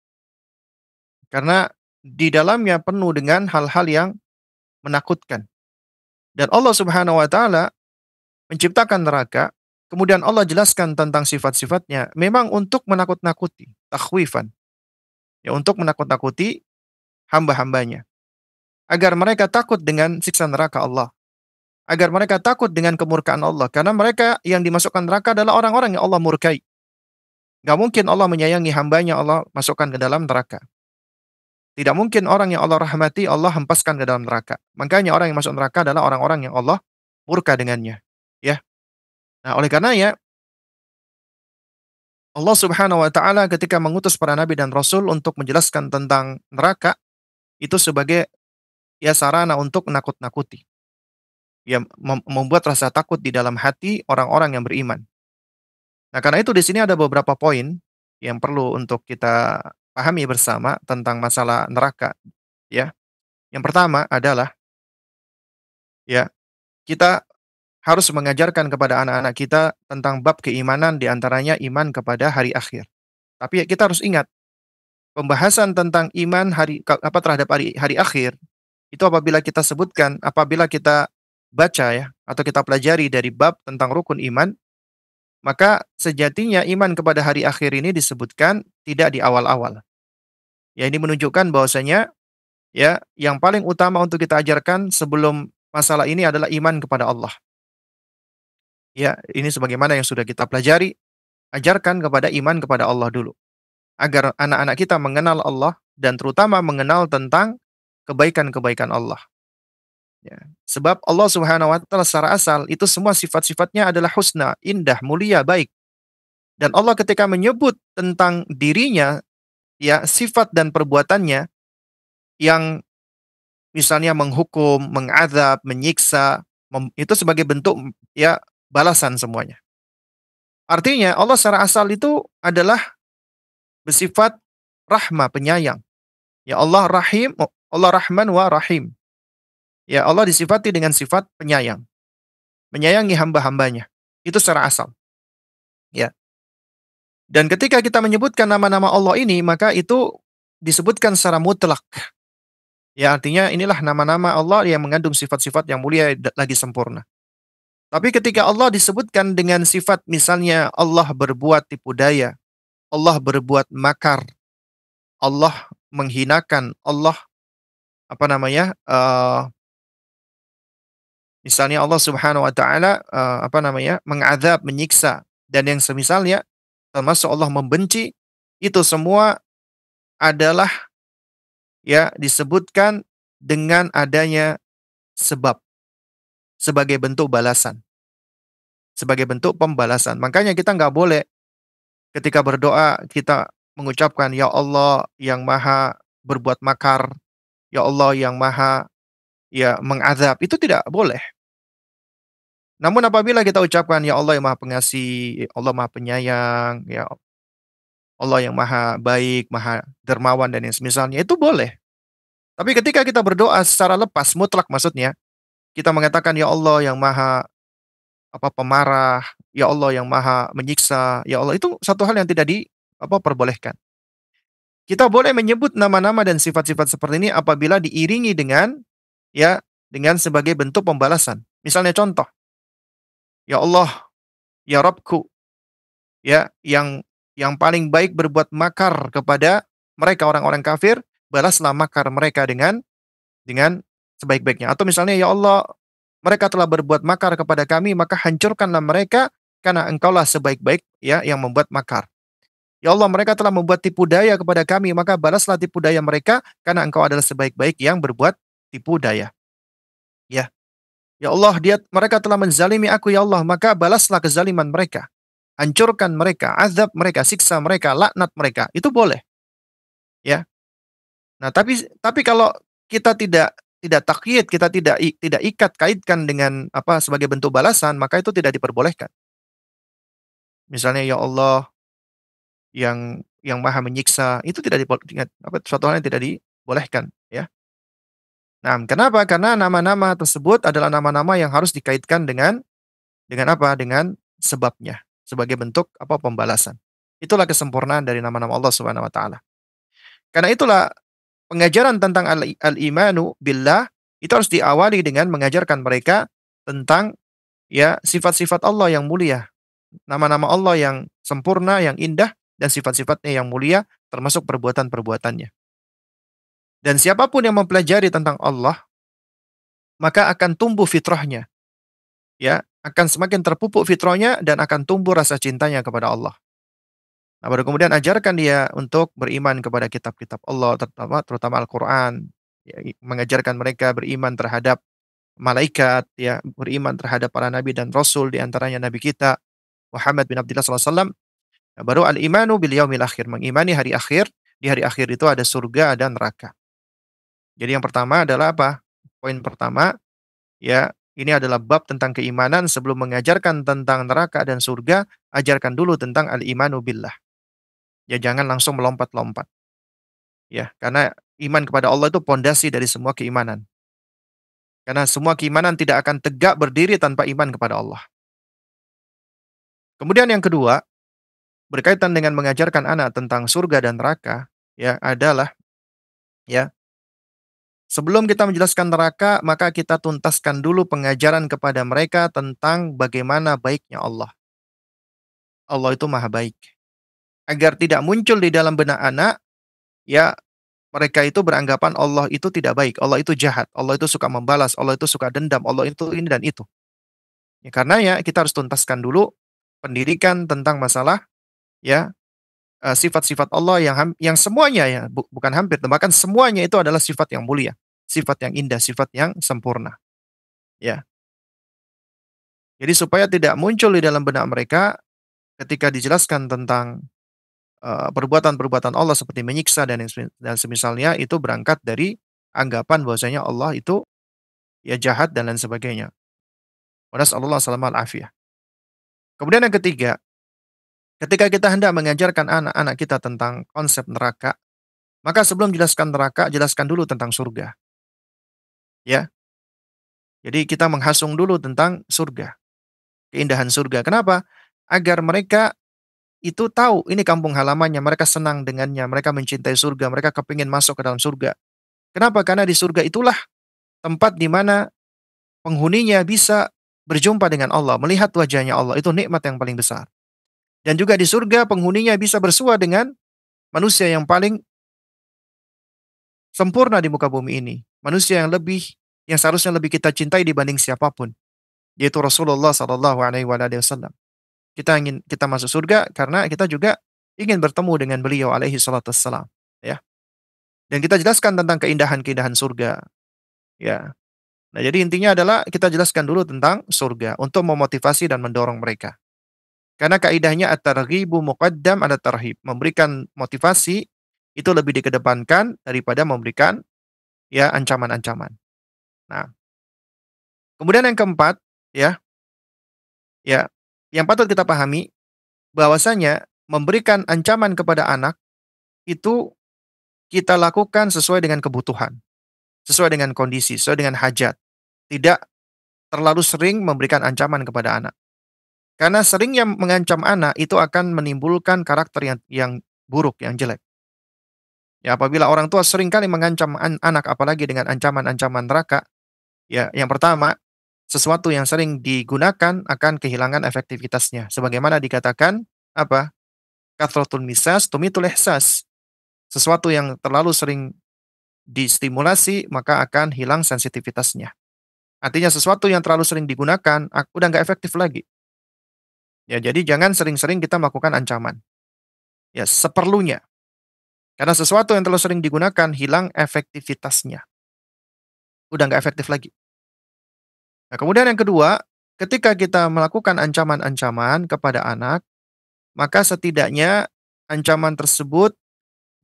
Karena di dalamnya penuh dengan hal-hal yang menakutkan. Dan Allah Subhanahu wa taala menciptakan neraka, kemudian Allah jelaskan tentang sifat-sifatnya memang untuk menakut-nakuti, takhwifan, ya, untuk menakut-nakuti hamba-hambanya, agar mereka takut dengan siksa neraka Allah, agar mereka takut dengan kemurkaan Allah, karena mereka yang dimasukkan neraka adalah orang-orang yang Allah murkai. Gak mungkin Allah menyayangi hambanya Allah masukkan ke dalam neraka. Tidak mungkin orang yang Allah rahmati Allah hempaskan ke dalam neraka. Makanya orang yang masuk neraka adalah orang-orang yang Allah murka dengannya. Ya. Nah, oleh karenanya Allah Subhanahu wa taala ketika mengutus para nabi dan rasul untuk menjelaskan tentang neraka itu sebagai, ya, sarana untuk menakut-nakuti. Ya, membuat rasa takut di dalam hati orang-orang yang beriman. Nah, karena itu di sini ada beberapa poin yang perlu untuk kita pahami bersama tentang masalah neraka, ya. Yang pertama adalah, ya, kita harus mengajarkan kepada anak-anak kita tentang bab keimanan, di antaranya iman kepada hari akhir. Tapi ya kita harus ingat, pembahasan tentang iman terhadap hari hari akhir, itu apabila kita baca, ya, atau kita pelajari dari bab tentang rukun iman, maka sejatinya iman kepada hari akhir ini disebutkan tidak di awal-awal. Ya, ini menunjukkan bahwasanya, ya, yang paling utama untuk kita ajarkan sebelum masalah ini adalah iman kepada Allah. Ya, ini sebagaimana yang sudah kita pelajari, ajarkan kepada iman kepada Allah dulu. Agar anak-anak kita mengenal Allah dan terutama mengenal tentang kebaikan-kebaikan Allah. Ya. Sebab Allah Subhanahu wa taala secara asal itu semua sifat-sifatnya adalah husna, indah, mulia, baik. Dan Allah ketika menyebut tentang dirinya, ya, sifat dan perbuatannya yang misalnya menghukum, mengazab, menyiksa, itu sebagai bentuk, ya, balasan semuanya. Artinya Allah secara asal itu adalah bersifat rahmah, penyayang. Ya, Allah Rahim, Allah Rahman wa Rahim. Ya, Allah disifati dengan sifat penyayang, menyayangi hamba-hambanya. Itu secara asal. Ya. Dan ketika kita menyebutkan nama-nama Allah ini, maka itu disebutkan secara mutlak. Ya, artinya inilah nama-nama Allah yang mengandung sifat-sifat yang mulia lagi sempurna. Tapi ketika Allah disebutkan dengan sifat misalnya Allah berbuat tipu daya, Allah berbuat makar, Allah menghinakan, Allah apa namanya, misalnya Allah Subhanahu wa taala, apa namanya, mengadab, menyiksa, dan yang semisalnya, termasuk Allah membenci, itu semua adalah ya disebutkan dengan adanya sebab, sebagai bentuk balasan, sebagai bentuk pembalasan. Makanya kita nggak boleh ketika berdoa kita mengucapkan, "Ya Allah yang Maha berbuat makar, ya Allah yang Maha ya mengazab," itu tidak boleh. Namun apabila kita ucapkan, "Ya Allah yang Maha Pengasih, Allah Maha Penyayang, ya Allah yang Maha Baik, Maha Dermawan," dan yang semisalnya, itu boleh. Tapi ketika kita berdoa secara lepas, mutlak maksudnya, kita mengatakan, "Ya Allah yang Maha pemarah, ya Allah yang Maha Menyiksa, ya Allah," itu satu hal yang tidak perbolehkan. Kita boleh menyebut nama-nama dan sifat-sifat seperti ini apabila diiringi dengan ya, dengan sebagai bentuk pembalasan. Misalnya contoh, "Ya Allah, ya Rabbku," ya, yang paling baik berbuat makar kepada mereka orang-orang kafir, balaslah makar mereka dengan sebaik-baiknya. Atau misalnya, "Ya Allah, mereka telah berbuat makar kepada kami, maka hancurkanlah mereka karena Engkaulah sebaik-baik ya yang membuat makar. Ya Allah, mereka telah membuat tipu daya kepada kami, maka balaslah tipu daya mereka karena Engkau adalah sebaik-baik yang berbuat tipu daya." Ya. Ya Allah, mereka telah menzalimi aku ya Allah, maka balaslah kezaliman mereka. Hancurkan mereka, azab mereka, siksa mereka, laknat mereka. Itu boleh, ya. Nah, tapi kalau kita tidak takyid, kita tidak ikat kaitkan dengan sebagai bentuk balasan, maka itu tidak diperbolehkan. Misalnya ya Allah yang Maha Menyiksa, itu tidak suatu hal yang tidak dibolehkan, ya. Nah, kenapa? Karena nama-nama tersebut adalah nama-nama yang harus dikaitkan dengan apa? Dengan sebabnya, sebagai bentuk pembalasan. Itulah kesempurnaan dari nama-nama Allah Subhanahu wa taala. Karena itulah pengajaran tentang al-imanu billah itu harus diawali dengan mengajarkan mereka tentang ya sifat-sifat Allah yang mulia, nama-nama Allah yang sempurna, yang indah dan sifat-sifatnya yang mulia termasuk perbuatan-perbuatannya. Dan siapapun yang mempelajari tentang Allah, maka akan tumbuh fitrahnya, ya, akan semakin terpupuk fitrahnya dan akan tumbuh rasa cintanya kepada Allah. Nah, baru kemudian ajarkan dia untuk beriman kepada kitab-kitab Allah, terutama Al-Quran, ya, mengajarkan mereka beriman terhadap malaikat, ya, beriman terhadap para nabi dan rasul, di antaranya nabi kita Muhammad bin Abdullah SAW. Nah, baru al-imanu bil yaumil akhir, mengimani hari akhir. Di hari akhir itu ada surga dan neraka. Jadi yang pertama adalah apa? Poin pertama, ya, ini adalah bab tentang keimanan. Sebelum mengajarkan tentang neraka dan surga, ajarkan dulu tentang al-imanu billah. Ya, jangan langsung melompat-lompat. Ya, karena iman kepada Allah itu pondasi dari semua keimanan. Karena semua keimanan tidak akan tegak berdiri tanpa iman kepada Allah. Kemudian yang kedua, berkaitan dengan mengajarkan anak tentang surga dan neraka, ya, adalah ya, sebelum kita menjelaskan neraka, maka kita tuntaskan dulu pengajaran kepada mereka tentang bagaimana baiknya Allah. Allah itu maha baik. Agar tidak muncul di dalam benak anak, ya, mereka itu beranggapan Allah itu tidak baik, Allah itu jahat, Allah itu suka membalas, Allah itu suka dendam, Allah itu ini dan itu. Ya, karena ya kita harus tuntaskan dulu pendidikan tentang masalah ya sifat-sifat Allah yang semuanya ya bukan hampir, bahkan semuanya itu adalah sifat yang mulia, sifat yang indah, sifat yang sempurna. Ya. Jadi supaya tidak muncul di dalam benak mereka ketika dijelaskan tentang perbuatan-perbuatan Allah seperti menyiksa dan semisalnya itu berangkat dari anggapan bahwasanya Allah itu ya jahat dan lain sebagainya. Wa nas'alullah salamah al-afiyah. Kemudian yang ketiga, ketika kita hendak mengajarkan anak-anak kita tentang konsep neraka, maka sebelum jelaskan neraka, jelaskan dulu tentang surga. Ya, jadi kita menghasung dulu tentang surga, keindahan surga. Kenapa? Agar mereka itu tahu ini kampung halamannya, mereka senang dengannya, mereka mencintai surga, mereka kepingin masuk ke dalam surga. Kenapa? Karena di surga itulah tempat di mana penghuninya bisa berjumpa dengan Allah, melihat wajahnya Allah, itu nikmat yang paling besar. Dan juga di surga penghuninya bisa bersua dengan manusia yang paling sempurna di muka bumi ini. Manusia yang seharusnya lebih kita cintai dibanding siapapun, yaitu Rasulullah sallallahu alaihi wasallam. Kita masuk surga karena kita juga ingin bertemu dengan beliau alaihi salatu wassalam, ya. Dan kita jelaskan tentang keindahan-keindahan surga, ya. Nah, jadi intinya adalah kita jelaskan dulu tentang surga untuk memotivasi dan mendorong mereka. Karena kaidahnya at-targhibu muqaddam ala tarhib, memberikan motivasi itu lebih dikedepankan daripada memberikan ya ancaman-ancaman. Nah, kemudian yang keempat, ya, ya, yang patut kita pahami bahwasanya memberikan ancaman kepada anak itu kita lakukan sesuai dengan kebutuhan, sesuai dengan kondisi, sesuai dengan hajat. Tidak terlalu sering memberikan ancaman kepada anak. Karena seringnya mengancam anak itu akan menimbulkan karakter yang buruk, yang jelek. Ya, apabila orang tua sering kali mengancam anak apalagi dengan ancaman-ancaman neraka, ya, yang pertama, sesuatu yang sering digunakan akan kehilangan efektivitasnya. Sebagaimana dikatakan apa? Kathratul misas tumitul ihsas. Sesuatu yang terlalu sering distimulasi maka akan hilang sensitivitasnya. Artinya sesuatu yang terlalu sering digunakan udah nggak efektif lagi. Ya, jadi jangan sering-sering kita melakukan ancaman. Ya, seperlunya. Karena sesuatu yang terlalu sering digunakan hilang efektivitasnya. Udah nggak efektif lagi. Nah, kemudian yang kedua, ketika kita melakukan ancaman-ancaman kepada anak, maka setidaknya ancaman tersebut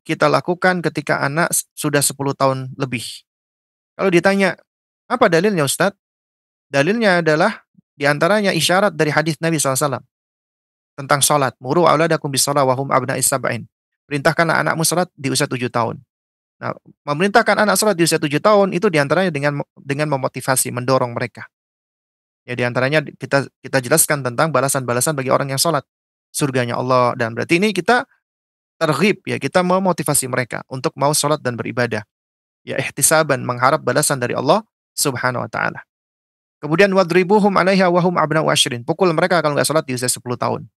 kita lakukan ketika anak sudah 10 tahun lebih. Kalau ditanya, apa dalilnya Ustadz? Dalilnya adalah diantaranya isyarat dari hadis Nabi SAW tentang sholat. Muru auladakum bisalah wahum abna'is sab'in. Perintahkanlah anakmu sholat di usia 7 tahun. Nah, memerintahkan anak sholat di usia 7 tahun itu diantaranya dengan memotivasi, mendorong mereka. Ya diantaranya kita jelaskan tentang balasan-balasan bagi orang yang sholat. Surganya Allah. Dan berarti ini kita terghib, ya, kita memotivasi mereka untuk mau sholat dan beribadah. Ya ihtisaban, mengharap balasan dari Allah subhanahu wa ta'ala. Kemudian wadribuhum 'alaiha wa hum abna'u asyrin. Pukul mereka kalau nggak sholat di usia 10 tahun.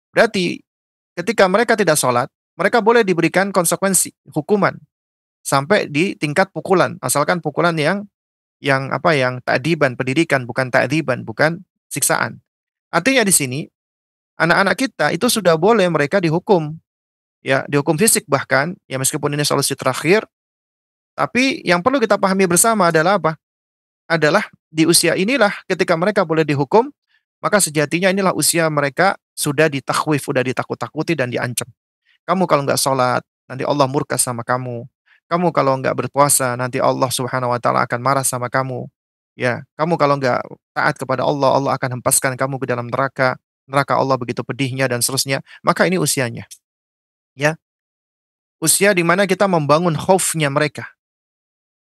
Berarti ketika mereka tidak sholat, mereka boleh diberikan konsekuensi, hukuman sampai di tingkat pukulan, asalkan pukulan yang apa yang ta'diban, pendidikan, bukan ta'diban, bukan siksaan. Artinya di sini anak-anak kita itu sudah boleh mereka dihukum, ya, dihukum fisik bahkan, ya meskipun ini solusi terakhir, tapi yang perlu kita pahami bersama adalah apa? Adalah di usia inilah ketika mereka boleh dihukum, maka sejatinya inilah usia mereka sudah ditakhwif, sudah ditakut-takuti dan diancam. Kamu kalau nggak sholat, nanti Allah murka sama kamu. Kamu kalau nggak berpuasa, nanti Allah Subhanahu wa taala akan marah sama kamu. Ya, kamu kalau nggak taat kepada Allah, Allah akan hempaskan kamu ke dalam neraka. Neraka Allah begitu pedihnya dan seterusnya. Maka ini usianya. Ya, usia di mana kita membangun khaufnya mereka,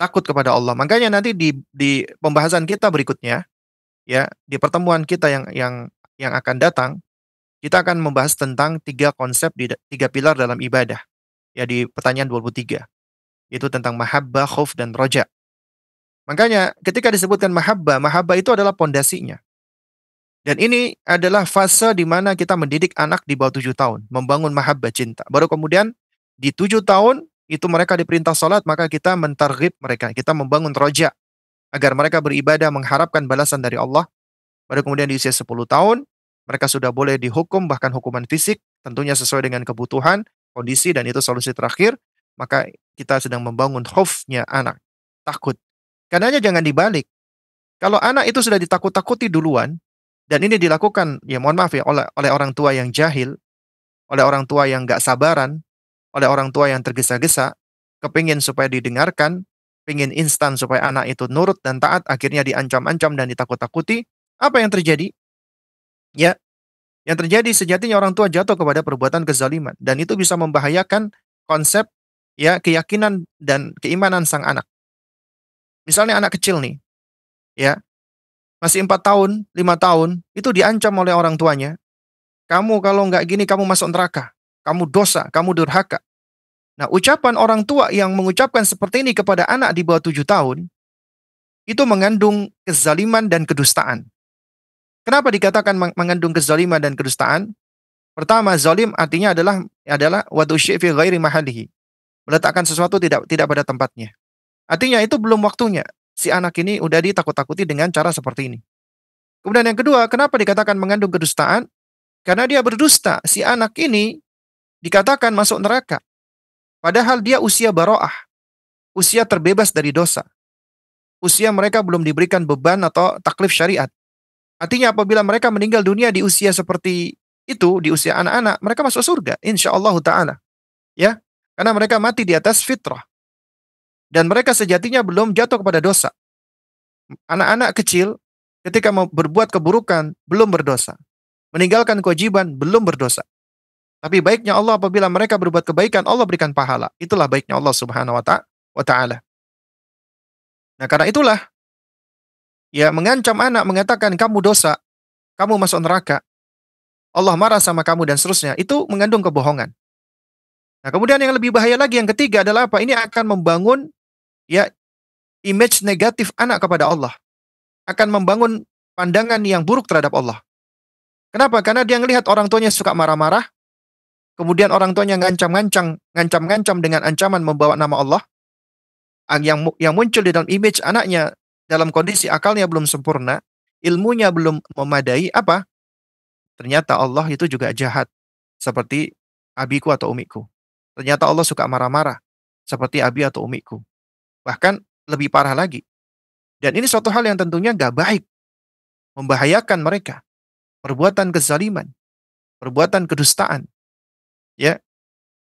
takut kepada Allah. Makanya nanti di pembahasan kita berikutnya, ya, di pertemuan kita yang akan datang, kita akan membahas tentang tiga konsep tiga pilar dalam ibadah. Ya, di pertanyaan 23. Itu tentang mahabbah, khauf, dan roja. Makanya ketika disebutkan mahabbah, mahabbah itu adalah pondasinya. Dan ini adalah fase di mana kita mendidik anak di bawah 7 tahun, membangun mahabbah cinta. Baru kemudian di 7 tahun itu mereka diperintah sholat, maka kita mentarghib mereka, kita membangun roja agar mereka beribadah mengharapkan balasan dari Allah. Baru kemudian di usia 10 tahun mereka sudah boleh dihukum bahkan hukuman fisik, tentunya sesuai dengan kebutuhan, kondisi, dan itu solusi terakhir. Maka kita sedang membangun khaufnya anak, takut. Karenanya jangan dibalik. Kalau anak itu sudah ditakut-takuti duluan, dan ini dilakukan, ya mohon maaf ya, oleh orang tua yang jahil, oleh orang tua yang nggak sabaran, oleh orang tua yang tergesa-gesa, kepingin supaya didengarkan, pingin instan supaya anak itu nurut dan taat, akhirnya diancam-ancam dan ditakut-takuti, apa yang terjadi? Ya, yang terjadi sejatinya orang tua jatuh kepada perbuatan kezaliman, dan itu bisa membahayakan konsep, ya, keyakinan dan keimanan sang anak. Misalnya anak kecil nih, ya, masih 4 tahun, 5 tahun, itu diancam oleh orang tuanya. Kamu kalau nggak gini kamu masuk neraka. Kamu dosa, kamu durhaka. Nah, ucapan orang tua yang mengucapkan seperti ini kepada anak di bawah 7 tahun, itu mengandung kezaliman dan kedustaan. Kenapa dikatakan mengandung kezaliman dan kedustaan? Pertama, zalim artinya adalah wadu syai' fi ghairi mahallihi. Meletakkan sesuatu tidak pada tempatnya. Artinya itu belum waktunya. Si anak ini udah ditakut-takuti dengan cara seperti ini. Kemudian yang kedua, kenapa dikatakan mengandung kedustaan? Karena dia berdusta. Si anak ini dikatakan masuk neraka. Padahal dia usia baro'ah. Usia terbebas dari dosa. Usia mereka belum diberikan beban atau taklif syariat. Artinya apabila mereka meninggal dunia di usia seperti itu, di usia anak-anak, mereka masuk surga. Insya Allah Ta'ala. Ya, karena mereka mati di atas fitrah. Dan mereka sejatinya belum jatuh kepada dosa. Anak-anak kecil ketika mau berbuat keburukan, belum berdosa. Meninggalkan kewajiban, belum berdosa. Tapi baiknya Allah apabila mereka berbuat kebaikan, Allah berikan pahala. Itulah baiknya Allah Subhanahu wa Ta'ala. Nah, karena itulah ya mengancam anak mengatakan kamu dosa, kamu masuk neraka, Allah marah sama kamu dan seterusnya. Itu mengandung kebohongan. Nah, kemudian yang lebih bahaya lagi yang ketiga adalah apa? Ini akan membangun ya image negatif anak kepada Allah. Akan membangun pandangan yang buruk terhadap Allah. Kenapa? Karena dia ngelihat orang tuanya suka marah-marah, kemudian orang tuanya ngancam-ngancam dengan ancaman membawa nama Allah, yang muncul di dalam image anaknya dalam kondisi akalnya belum sempurna, ilmunya belum memadai, apa? Ternyata Allah itu juga jahat, seperti abiku atau umiku. Ternyata Allah suka marah-marah, seperti abi atau umiku. Bahkan lebih parah lagi. Dan ini suatu hal yang tentunya gak baik, membahayakan mereka. Perbuatan kezaliman, perbuatan kedustaan. Ya,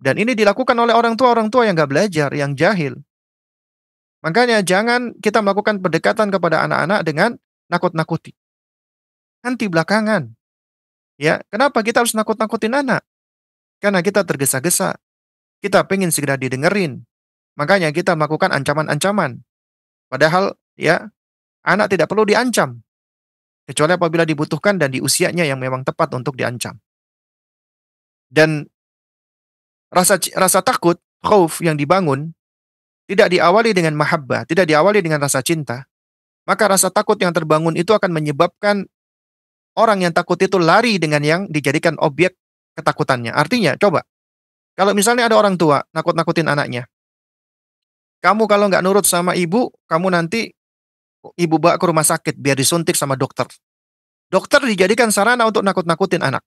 dan ini dilakukan oleh orang tua yang gak belajar, yang jahil. Makanya jangan kita melakukan pendekatan kepada anak-anak dengan nakut-nakuti. Nanti belakangan. Ya, kenapa kita harus nakut-nakutin anak? Karena kita tergesa-gesa. Kita pengen segera didengerin. Makanya kita melakukan ancaman-ancaman. Padahal, ya, anak tidak perlu diancam. Kecuali apabila dibutuhkan dan di usianya yang memang tepat untuk diancam. Dan rasa takut, khauf yang dibangun, tidak diawali dengan mahabbah, tidak diawali dengan rasa cinta, maka rasa takut yang terbangun itu akan menyebabkan orang yang takut itu lari dengan yang dijadikan objek ketakutannya. Artinya, coba, kalau misalnya ada orang tua nakut-nakutin anaknya, kamu kalau nggak nurut sama ibu, kamu nanti ibu bawa ke rumah sakit biar disuntik sama dokter. Dokter dijadikan sarana untuk nakut-nakutin anak.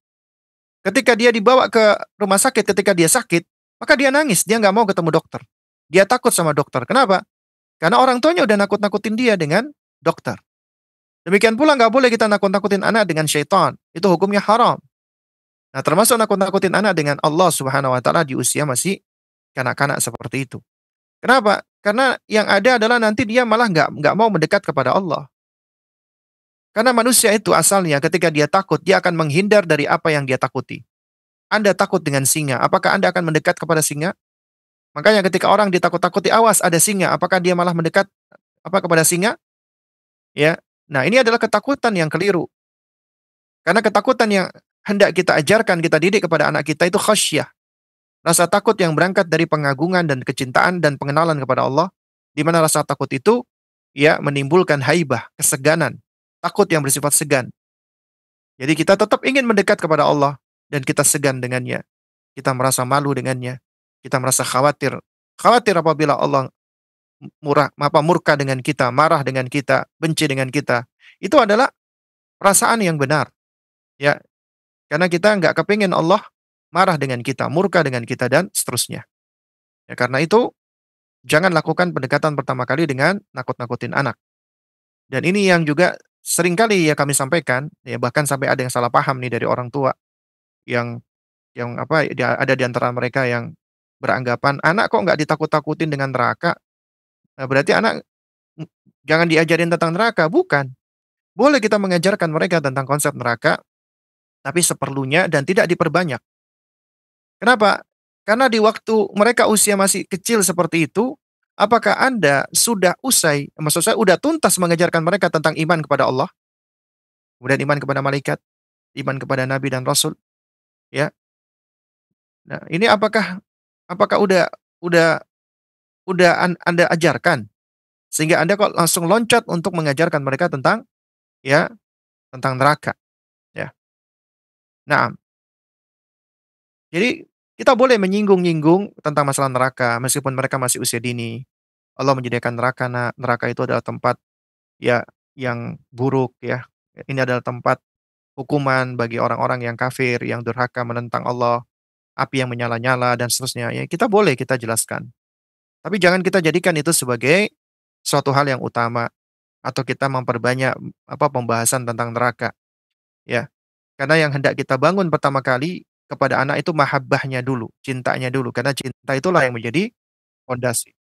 Ketika dia dibawa ke rumah sakit, ketika dia sakit, maka dia nangis, dia nggak mau ketemu dokter. Dia takut sama dokter. Kenapa? Karena orang tuanya udah nakut-nakutin dia dengan dokter. Demikian pula nggak boleh kita nakut-nakutin anak dengan syaitan. Itu hukumnya haram. Nah, termasuk nakut-nakutin anak dengan Allah Subhanahu wa Ta'ala di usia masih kanak-kanak seperti itu. Kenapa? Karena yang ada adalah nanti dia malah nggak mau mendekat kepada Allah. Karena manusia itu asalnya ketika dia takut, dia akan menghindar dari apa yang dia takuti. Anda takut dengan singa, apakah Anda akan mendekat kepada singa? Makanya ketika orang ditakut-takuti, awas ada singa, apakah dia malah mendekat kepada singa? Ya. Nah, ini adalah ketakutan yang keliru. Karena ketakutan yang hendak kita ajarkan, kita didik kepada anak kita itu khasyah. Rasa takut yang berangkat dari pengagungan dan kecintaan dan pengenalan kepada Allah, di mana rasa takut itu ya menimbulkan haibah, keseganan, takut yang bersifat segan. Jadi kita tetap ingin mendekat kepada Allah dan kita segan dengannya. Kita merasa malu dengannya. Kita merasa khawatir. Khawatir apabila Allah murka dengan kita, marah dengan kita, benci dengan kita. Itu adalah perasaan yang benar. Ya, karena kita nggak kepingin Allah marah dengan kita, murka dengan kita dan seterusnya. Ya, karena itu jangan lakukan pendekatan pertama kali dengan nakut-nakutin anak. Dan ini yang juga seringkali ya kami sampaikan, ya bahkan sampai ada yang salah paham nih dari orang tua yang ada di antara mereka yang beranggapan anak kok nggak ditakut-takutin dengan neraka. Nah, berarti anak jangan diajarin tentang neraka, bukan. Boleh kita mengajarkan mereka tentang konsep neraka, tapi seperlunya dan tidak diperbanyak. Kenapa? Karena di waktu mereka usia masih kecil seperti itu, apakah Anda sudah usai, maksud saya sudah tuntas mengajarkan mereka tentang iman kepada Allah, kemudian iman kepada malaikat, iman kepada nabi dan rasul? ya. Nah, ini apakah udah Anda ajarkan? Sehingga Anda kok langsung loncat untuk mengajarkan mereka tentang, ya, tentang neraka, ya. Nah, jadi kita boleh menyinggung-nyinggung tentang masalah neraka meskipun mereka masih usia dini. Allah menyediakan neraka, neraka itu adalah tempat, ya, yang buruk, ya. Ini adalah tempat hukuman bagi orang-orang yang kafir, yang durhaka menentang Allah, api yang menyala-nyala dan seterusnya, ya, kita boleh kita jelaskan. Tapi jangan kita jadikan itu sebagai suatu hal yang utama atau kita memperbanyak, pembahasan tentang neraka, ya. Karena yang hendak kita bangun pertama kali kepada anak itu mahabbahnya dulu, cintanya dulu, karena cinta itulah yang menjadi pondasi,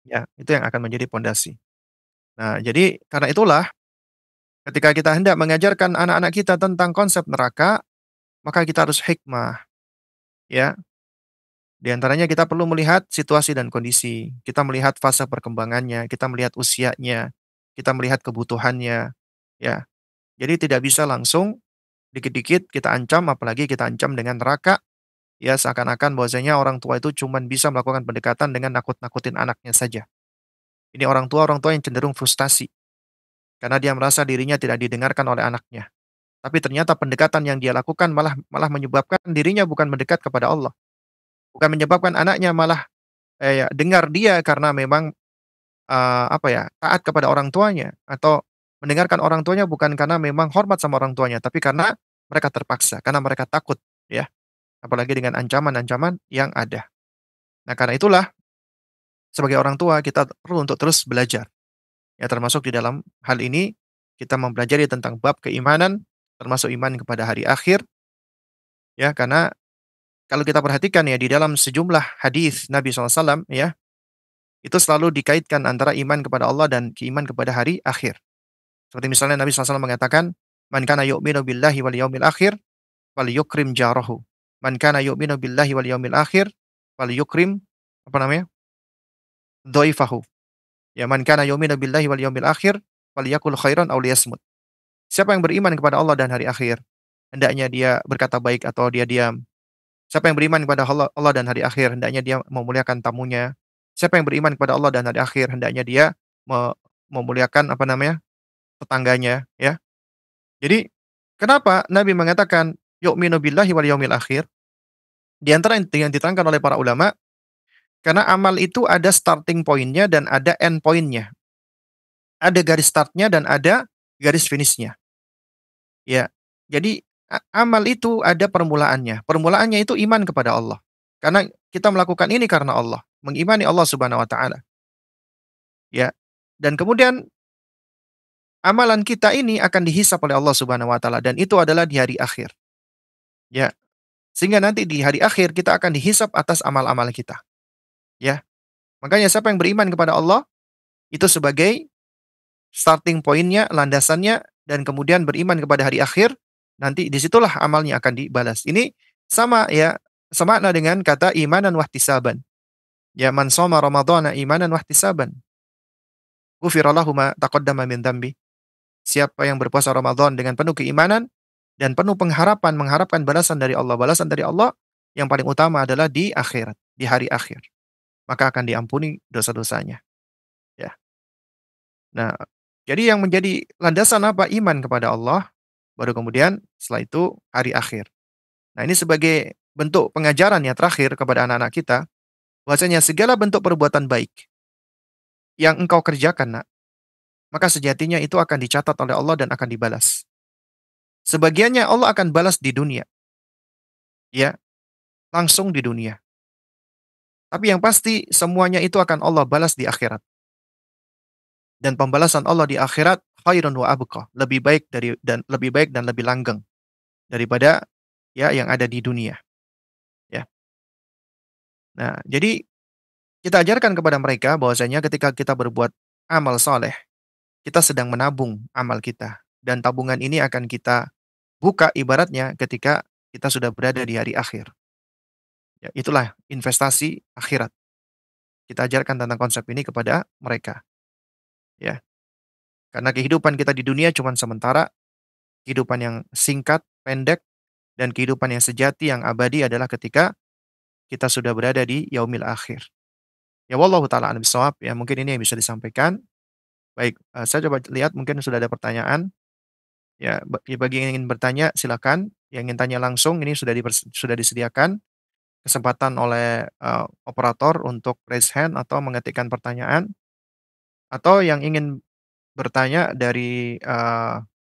ya, itu yang akan menjadi pondasi. Nah, jadi karena itulah ketika kita hendak mengajarkan anak-anak kita tentang konsep neraka, maka kita harus hikmah, ya. Di antaranya kita perlu melihat situasi dan kondisi, kita melihat fase perkembangannya, kita melihat usianya, kita melihat kebutuhannya, ya. Jadi tidak bisa langsung dikit-dikit kita ancam, apalagi kita ancam dengan neraka, ya, seakan-akan bahwasanya orang tua itu cuman bisa melakukan pendekatan dengan nakut-nakutin anaknya saja. Ini orang tua yang cenderung frustasi, karena dia merasa dirinya tidak didengarkan oleh anaknya. Tapi ternyata pendekatan yang dia lakukan malah malah menyebabkan dirinya bukan mendekat kepada Allah, bukan menyebabkan anaknya malah, ya, dengar dia karena memang, taat kepada orang tuanya, atau mendengarkan orang tuanya bukan karena memang hormat sama orang tuanya, tapi karena mereka terpaksa, karena mereka takut, ya, apalagi dengan ancaman-ancaman yang ada. Nah, karena itulah sebagai orang tua kita perlu untuk terus belajar, ya, termasuk di dalam hal ini kita mempelajari tentang bab keimanan, termasuk iman kepada hari akhir, ya, karena kalau kita perhatikan, ya, di dalam sejumlah hadis Nabi SAW, ya, itu selalu dikaitkan antara iman kepada Allah dan iman kepada hari akhir. Seperti misalnya Nabi SAW mengatakan, "Man kana yu'minu billahi wal yaumil akhir, falyukrim jarahu. Man kana yu'minu billahi wal yaumil akhir, falyukrim," apa namanya? "Dhaifahu." Ya, "Man kana yu'minu billahi wal yaumil akhir, falyakul khairan aw liyasmut." Siapa yang beriman kepada Allah dan hari akhir, hendaknya dia berkata baik atau dia diam. Siapa yang beriman kepada Allah dan hari akhir, hendaknya dia memuliakan tamunya. Siapa yang beriman kepada Allah dan hari akhir, hendaknya dia memuliakan, tetangganya, ya. Jadi, kenapa Nabi mengatakan, "Yu'minu billahi wal yaumil akhir"? Di antara yang diterangkan oleh para ulama, karena amal itu ada starting point-nya dan ada end point-nya. Ada garis start-nya dan ada garis finish-nya, ya. Jadi, amal itu ada permulaannya. Permulaannya itu iman kepada Allah. Karena kita melakukan ini karena Allah, mengimani Allah Subhanahu wa taala, ya. Dan kemudian amalan kita ini akan dihisap oleh Allah Subhanahu wa taala dan itu adalah di hari akhir, ya. Sehingga nanti di hari akhir kita akan dihisap atas amal-amal kita, ya. Makanya siapa yang beriman kepada Allah itu sebagai starting point-nya, landasannya, dan kemudian beriman kepada hari akhir, nanti disitulah amalnya akan dibalas. Ini sama, ya, semakna dengan kata imanan wahtisaban. Ya, man shoma ramadhana imanan wahtisaban, ghufira lahu ma taqaddama min dzambi. Siapa yang berpuasa Ramadan dengan penuh keimanan dan penuh pengharapan, mengharapkan balasan dari Allah. Balasan dari Allah yang paling utama adalah di akhirat, di hari akhir. Maka akan diampuni dosa-dosanya, ya. Nah, jadi yang menjadi landasan apa? Iman kepada Allah, baru kemudian setelah itu hari akhir. Nah, ini sebagai bentuk pengajaran ya terakhir kepada anak-anak kita, bahwasanya segala bentuk perbuatan baik yang engkau kerjakan, Nak, maka sejatinya itu akan dicatat oleh Allah dan akan dibalas. Sebagiannya Allah akan balas di dunia, ya, langsung di dunia. Tapi yang pasti semuanya itu akan Allah balas di akhirat. Dan pembalasan Allah di akhirat khairun wa abqa, lebih baik dan lebih langgeng daripada, ya, yang ada di dunia, ya. Nah, jadi kita ajarkan kepada mereka bahwasanya ketika kita berbuat amal soleh, kita sedang menabung amal kita dan tabungan ini akan kita buka ibaratnya ketika kita sudah berada di hari akhir. Ya, itulah investasi akhirat. Kita ajarkan tentang konsep ini kepada mereka, ya. Karena kehidupan kita di dunia cuma sementara, kehidupan yang singkat, pendek, dan kehidupan yang sejati yang abadi adalah ketika kita sudah berada di yaumil akhir. Ya wallahu taala a'lam bishawab, ya mungkin ini yang bisa disampaikan. Baik, saya coba lihat mungkin sudah ada pertanyaan. Ya, bagi yang ingin bertanya silakan, yang ingin tanya langsung ini sudah disediakan kesempatan oleh, operator untuk raise hand atau mengetikkan pertanyaan, atau yang ingin bertanya dari,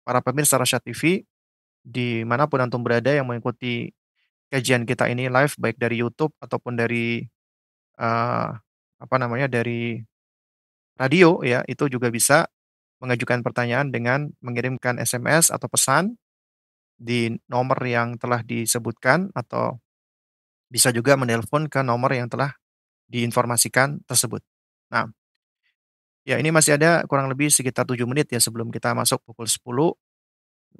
para pemirsa Rasyad TV di manapun antum berada yang mengikuti kajian kita ini live baik dari YouTube ataupun dari, apa namanya, dari radio ya, itu juga bisa mengajukan pertanyaan dengan mengirimkan SMS atau pesan di nomor yang telah disebutkan atau bisa juga menelpon ke nomor yang telah diinformasikan tersebut. Nah, ya ini masih ada kurang lebih sekitar 7 menit ya sebelum kita masuk pukul 10.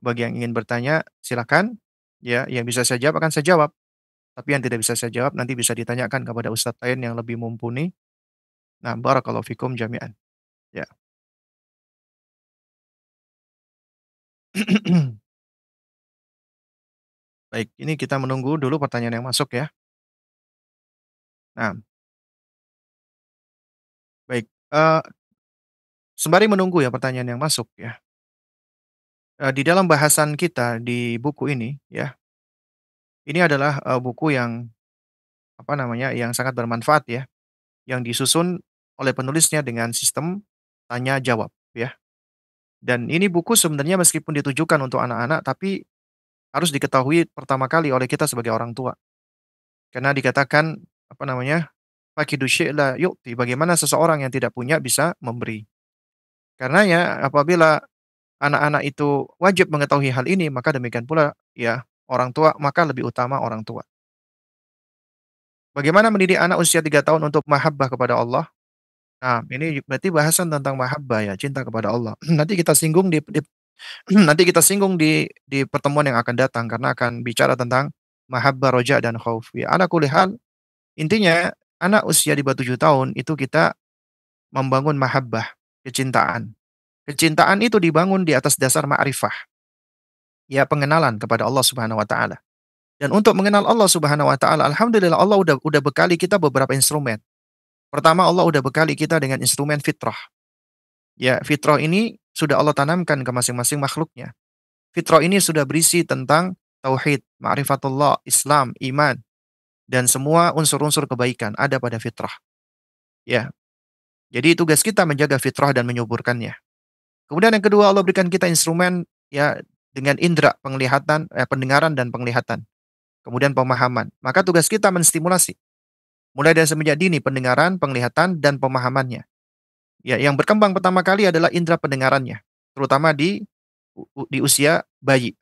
Bagi yang ingin bertanya silakan, ya yang bisa saya jawab akan saya jawab, tapi yang tidak bisa saya jawab nanti bisa ditanyakan kepada ustadz lain yang lebih mumpuni. Nah, barakallahu fikum jami'an. Ya. Baik, ini kita menunggu dulu pertanyaan yang masuk ya. Nah, baik, sembari menunggu ya pertanyaan yang masuk ya, di dalam bahasan kita di buku ini ya, ini adalah, buku yang, apa namanya, yang sangat bermanfaat ya, yang disusun oleh penulisnya dengan sistem tanya jawab ya. Dan ini buku sebenarnya meskipun ditujukan untuk anak-anak, tapi harus diketahui pertama kali oleh kita sebagai orang tua. Karena dikatakan, apa namanya, "Faqidu syai' la yu'ti." Bagaimana seseorang yang tidak punya bisa memberi. Karena ya apabila anak-anak itu wajib mengetahui hal ini, maka demikian pula ya orang tua, maka lebih utama orang tua. Bagaimana mendidik anak usia 3 tahun untuk mahabbah kepada Allah? Nah, ini berarti bahasan tentang mahabbah ya, cinta kepada Allah. Nanti kita singgung di nanti kita singgung di pertemuan yang akan datang karena akan bicara tentang mahabbah, roja, dan khauf. Ya, ala kulli hal, intinya anak usia di bawah 7 tahun itu kita membangun mahabbah, kecintaan. Kecintaan itu dibangun di atas dasar ma'rifah, ya pengenalan kepada Allah Subhanahu wa taala. Dan untuk mengenal Allah Subhanahu wa taala, alhamdulillah Allah udah bekali kita beberapa instrumen. Pertama, Allah udah bekali kita dengan instrumen fitrah. Ya, fitrah ini sudah Allah tanamkan ke masing-masing makhluknya. Fitrah ini sudah berisi tentang tauhid, ma'rifatullah, Islam, iman, dan semua unsur-unsur kebaikan ada pada fitrah. Ya, jadi tugas kita menjaga fitrah dan menyuburkannya. Kemudian yang kedua Allah berikan kita instrumen ya dengan indera penglihatan, pendengaran dan penglihatan. Kemudian pemahaman. Maka tugas kita menstimulasi mulai dari semenjak dini pendengaran, penglihatan dan pemahamannya. Ya, yang berkembang pertama kali adalah indera pendengarannya, terutama di usia bayi.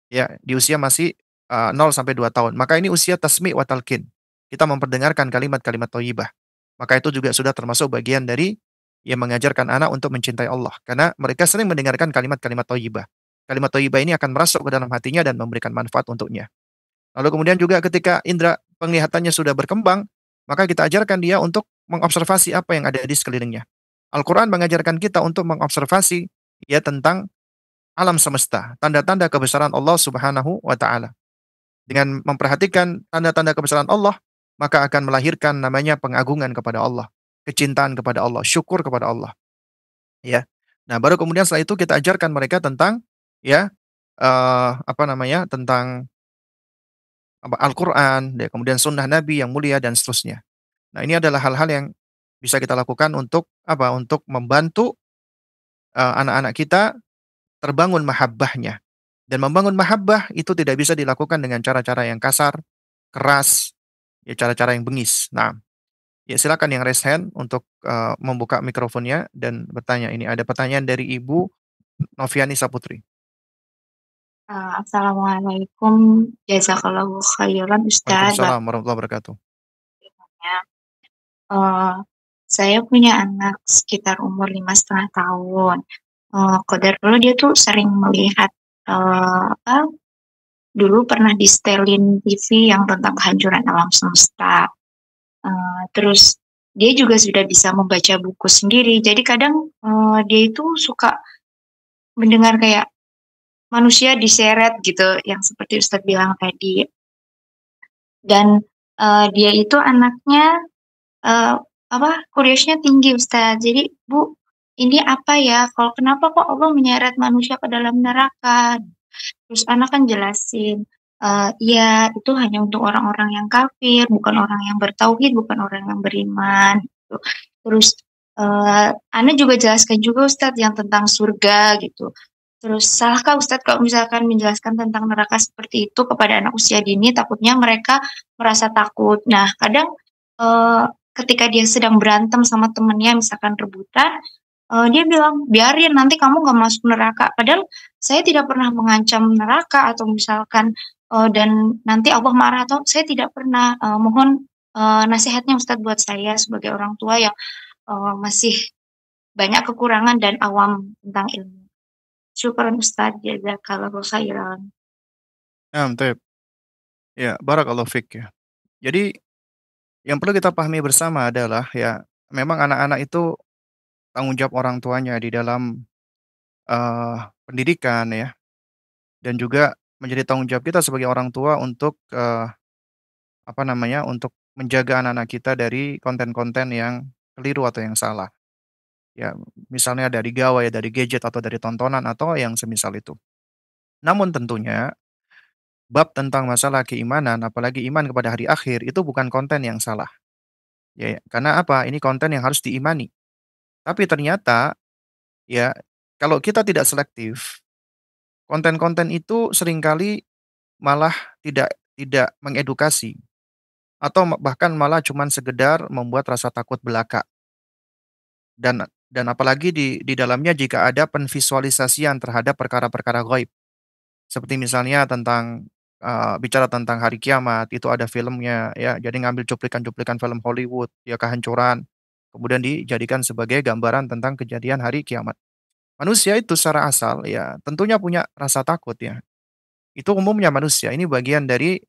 Ya, di usia masih, 0 sampai 2 tahun. Maka ini usia tasmi' wa talqin. Kita memperdengarkan kalimat-kalimat thayyibah. Maka itu juga sudah termasuk bagian dari yang mengajarkan anak untuk mencintai Allah. Karena mereka sering mendengarkan kalimat-kalimat thayyibah. Kalimat thayyibah ini akan merasuk ke dalam hatinya dan memberikan manfaat untuknya. Lalu kemudian juga ketika indera penglihatannya sudah berkembang, maka kita ajarkan dia untuk mengobservasi apa yang ada di sekelilingnya. Al-Quran mengajarkan kita untuk mengobservasi ya tentang alam semesta, tanda-tanda kebesaran Allah Subhanahu wa taala. Dengan memperhatikan tanda-tanda kebesaran Allah, maka akan melahirkan namanya pengagungan kepada Allah, kecintaan kepada Allah, syukur kepada Allah, ya. Nah, baru kemudian setelah itu kita ajarkan mereka tentang ya, apa namanya, tentang apa, Al-Quran, ya, kemudian sunnah Nabi yang mulia dan seterusnya. Nah, ini adalah hal-hal yang bisa kita lakukan untuk apa, untuk membantu, anak-anak kita terbangun mahabbahnya. Dan membangun mahabbah itu tidak bisa dilakukan dengan cara-cara yang kasar, keras, ya cara-cara yang bengis. Nah, ya silakan yang raise hand untuk, membuka mikrofonnya dan bertanya. Ini ada pertanyaan dari Ibu Noviani Saputri. Assalamualaikum, jazakallahu khairan Ustaz Waalaikumsalam warahmatullahi wabarakatuh. waktunya. Eee, saya punya anak sekitar umur 5,5 tahun. Qadarullah dia tuh sering melihat, apa, dulu pernah disetelin TV yang tentang kehancuran alam semesta. Terus dia juga sudah bisa membaca buku sendiri. Jadi kadang, dia itu suka mendengar kayak manusia diseret gitu yang seperti Ustadz bilang tadi. Dan, dia itu anaknya, eee, apa, curious-nya tinggi Ustadz. Jadi, "Bu, ini apa ya? Kalau kenapa kok Allah menyeret manusia ke dalam neraka?" Terus anak kan jelasin, "Iya, itu hanya untuk orang-orang yang kafir, bukan orang yang bertauhid, bukan orang yang beriman," gitu. Terus, ana juga jelaskan juga Ustadz yang tentang surga gitu. Terus, salahkah Ustadz kalau misalkan menjelaskan tentang neraka seperti itu kepada anak usia dini? Takutnya mereka merasa takut. Nah, kadang, ketika dia sedang berantem sama temennya, misalkan rebutan, dia bilang, "Biarin, nanti kamu nggak masuk neraka." Padahal saya tidak pernah mengancam neraka atau misalkan, dan nanti Allah marah atau saya tidak pernah, mohon, nasihatnya Ustadz buat saya sebagai orang tua yang, masih banyak kekurangan dan awam tentang ilmu. Syukron Ustadz, jazakallahu khairan. Taib. Ya, barakallahu fik ya. Jadi yang perlu kita pahami bersama adalah ya, memang anak-anak itu tanggung jawab orang tuanya di dalam, pendidikan ya, dan juga menjadi tanggung jawab kita sebagai orang tua untuk, apa namanya, untuk menjaga anak-anak kita dari konten-konten yang keliru atau yang salah. Ya, misalnya dari gawai, dari gadget, atau dari tontonan, atau yang semisal itu. Namun tentunya, bab tentang masalah keimanan, apalagi iman kepada hari akhir, itu bukan konten yang salah. Ya, ya. Karena apa? Ini konten yang harus diimani. Tapi ternyata, ya, kalau kita tidak selektif, konten-konten itu seringkali malah tidak mengedukasi, atau bahkan malah cuman sekedar membuat rasa takut belaka. Dan apalagi di dalamnya jika ada penvisualisasian terhadap perkara-perkara gaib. Seperti misalnya tentang, bicara tentang hari kiamat, itu ada filmnya ya, jadi ngambil cuplikan-cuplikan film Hollywood, ya kehancuran, kemudian dijadikan sebagai gambaran tentang kejadian hari kiamat. Manusia itu secara asal ya tentunya punya rasa takut ya, itu umumnya manusia, ini bagian dari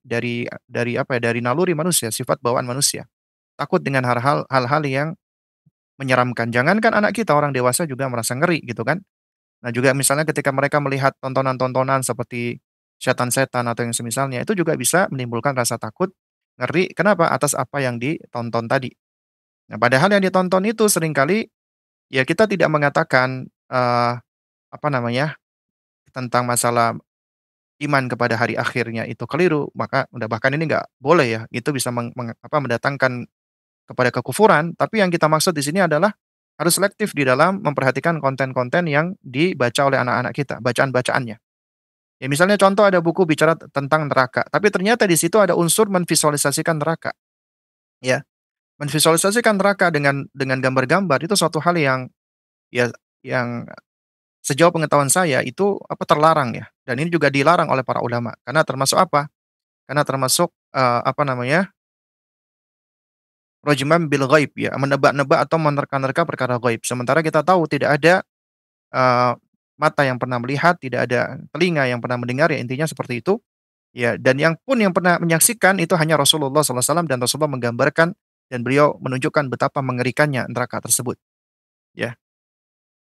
apa ya, dari naluri manusia, sifat bawaan manusia. Takut dengan hal-hal yang menyeramkan, jangankan anak kita, orang dewasa juga merasa ngeri gitu kan. Nah, juga misalnya ketika mereka melihat tontonan-tontonan seperti setan-setan atau yang semisalnya, itu juga bisa menimbulkan rasa takut, ngeri, kenapa? Atas apa yang ditonton tadi. Nah, padahal yang ditonton itu seringkali, ya kita tidak mengatakan, apa namanya, tentang masalah iman kepada hari akhirnya itu keliru, maka udah bahkan ini nggak boleh ya, itu bisa mendatangkan kepada kekufuran, tapi yang kita maksud di sini adalah harus selektif di dalam memperhatikan konten-konten yang dibaca oleh anak-anak kita, bacaan-bacaannya. Ya misalnya contoh ada buku bicara tentang neraka, tapi ternyata di situ ada unsur menvisualisasikan neraka, ya. Menvisualisasikan neraka dengan gambar-gambar itu suatu hal yang ya yang sejauh pengetahuan saya itu apa, terlarang ya, dan ini juga dilarang oleh para ulama. Karena termasuk apa? Karena termasuk, apa namanya, rajman bil ghaib ya, menebak-nebak atau menerka-nerka perkara ghaib. Sementara kita tahu tidak ada, mata yang pernah melihat, tidak ada telinga yang pernah mendengar, ya intinya seperti itu. Ya, dan yang pernah menyaksikan itu hanya Rasulullah SAW, dan Rasulullah menggambarkan dan beliau menunjukkan betapa mengerikannya neraka tersebut, ya.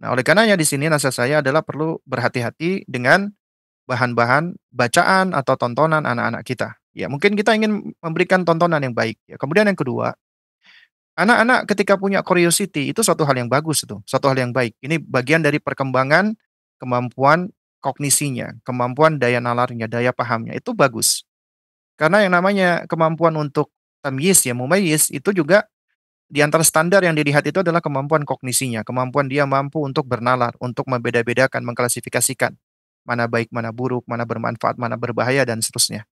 Nah, oleh karenanya di sini nasihat saya adalah perlu berhati-hati dengan bahan-bahan bacaan atau tontonan anak-anak kita. Ya, mungkin kita ingin memberikan tontonan yang baik, ya. Kemudian yang kedua, anak-anak ketika punya curiosity itu suatu hal yang bagus itu, suatu hal yang baik. Ini bagian dari perkembangan kemampuan kognisinya, kemampuan daya nalarnya, daya pahamnya, itu bagus. Karena yang namanya kemampuan untuk tamyiz ya, mumayyiz, itu juga di antara standar yang dilihat itu adalah kemampuan kognisinya, kemampuan dia mampu untuk bernalar, untuk membeda-bedakan, mengklasifikasikan, mana baik, mana buruk, mana bermanfaat, mana berbahaya, dan seterusnya.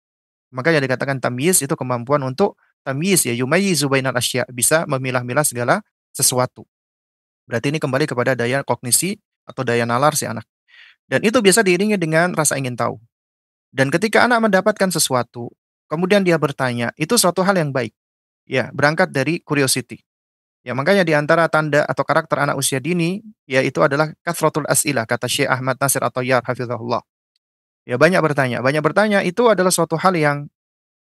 Maka yang dikatakan tamyiz itu kemampuan untuk tamyiz ya, yumayyizu bainal asya, bisa memilah-milah segala sesuatu. Berarti ini kembali kepada daya kognisi atau daya nalar si anak. Dan itu biasa diiringi dengan rasa ingin tahu. Dan ketika anak mendapatkan sesuatu, kemudian dia bertanya, itu suatu hal yang baik. Ya, berangkat dari curiosity. Ya, makanya di antara tanda atau karakter anak usia dini, yaitu adalah kathratul as'ilah, kata Syekh Ahmad Nasir atau Yar hafizahullah. Ya, banyak bertanya. Banyak bertanya itu adalah suatu hal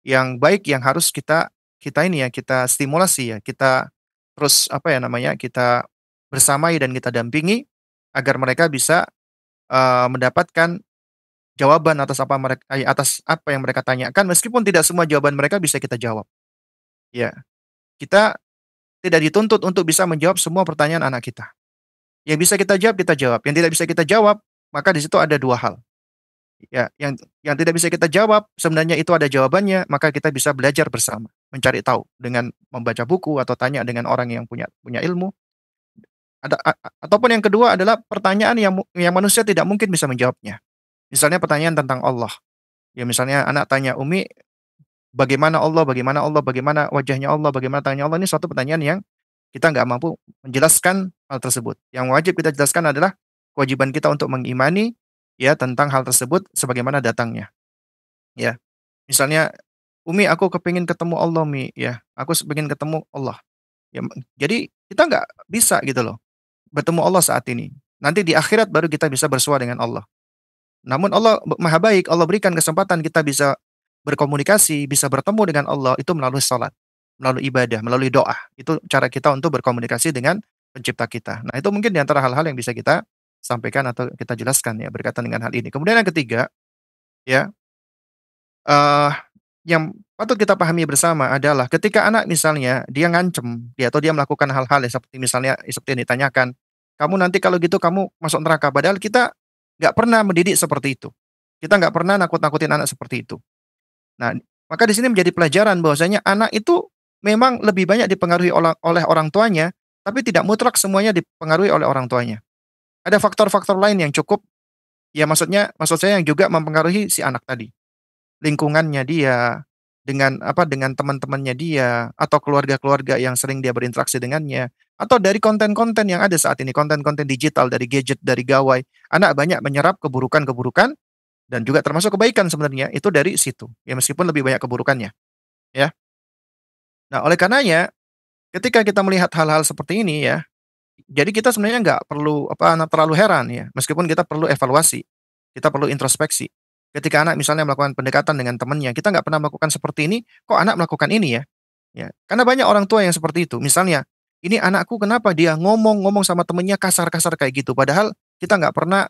yang baik, yang harus kita kita ini ya, kita stimulasi ya, kita terus apa ya namanya, kita bersamai dan kita dampingi agar mereka bisa, mendapatkan jawaban atas apa yang mereka tanyakan, meskipun tidak semua jawaban mereka bisa kita jawab, ya. Kita tidak dituntut untuk bisa menjawab semua pertanyaan anak kita. Yang bisa kita jawab, yang tidak bisa kita jawab, maka di situ ada 2 hal, ya, yang tidak bisa kita jawab, sebenarnya itu ada jawabannya, maka kita bisa belajar bersama, mencari tahu dengan membaca buku atau tanya dengan orang yang punya punya ilmu. Ataupun yang kedua adalah pertanyaan yang manusia tidak mungkin bisa menjawabnya. Misalnya pertanyaan tentang Allah, ya misalnya anak tanya, "Umi, bagaimana Allah? Bagaimana Allah? Bagaimana wajahnya Allah? Bagaimana tangannya Allah?" Ini suatu pertanyaan yang kita nggak mampu menjelaskan hal tersebut. Yang wajib kita jelaskan adalah kewajiban kita untuk mengimani, ya, tentang hal tersebut sebagaimana datangnya, ya. Misalnya, "Umi, aku kepingin ketemu Allah, Mi," ya, "aku pengen ketemu Allah." Ya, jadi kita nggak bisa gitu loh, bertemu Allah saat ini. Nanti di akhirat baru kita bisa bersua dengan Allah. Namun Allah Maha baik, Allah berikan kesempatan kita bisa berkomunikasi, bisa bertemu dengan Allah itu melalui salat, melalui ibadah, melalui doa. Itu cara kita untuk berkomunikasi dengan pencipta kita. Nah, itu mungkin di antara hal-hal yang bisa kita sampaikan atau kita jelaskan ya berkaitan dengan hal ini. Kemudian yang ketiga, ya, eee, yang patut kita pahami bersama adalah ketika anak misalnya dia ngancem, atau dia melakukan hal-hal yang seperti misalnya seperti yang ditanyakan, "Kamu nanti kalau gitu kamu masuk neraka." Padahal kita nggak pernah mendidik seperti itu. Kita nggak pernah nakut-nakutin anak seperti itu. Nah, maka di sini menjadi pelajaran bahwasanya anak itu memang lebih banyak dipengaruhi oleh orang tuanya, tapi tidak mutlak semuanya dipengaruhi oleh orang tuanya. Ada faktor-faktor lain yang cukup, ya maksud saya yang juga mempengaruhi si anak tadi. Lingkungannya dia, dengan teman-temannya dia, atau keluarga-keluarga yang sering dia berinteraksi dengannya, atau dari konten-konten yang ada saat ini, konten-konten digital, dari gadget, dari gawai. Anak banyak menyerap keburukan-keburukan dan juga termasuk kebaikan sebenarnya, itu dari situ. Ya meskipun lebih banyak keburukannya, ya. Nah, oleh karenanya, ketika kita melihat hal-hal seperti ini ya, jadi kita sebenarnya nggak perlu terlalu heran ya, meskipun kita perlu evaluasi, kita perlu introspeksi. Ketika anak misalnya melakukan pendekatan dengan temannya, kita nggak pernah melakukan seperti ini, kok anak melakukan ini ya? Ya, karena banyak orang tua yang seperti itu. Misalnya, "Ini anakku kenapa dia ngomong-ngomong sama temennya kasar-kasar kayak gitu?" Padahal kita nggak pernah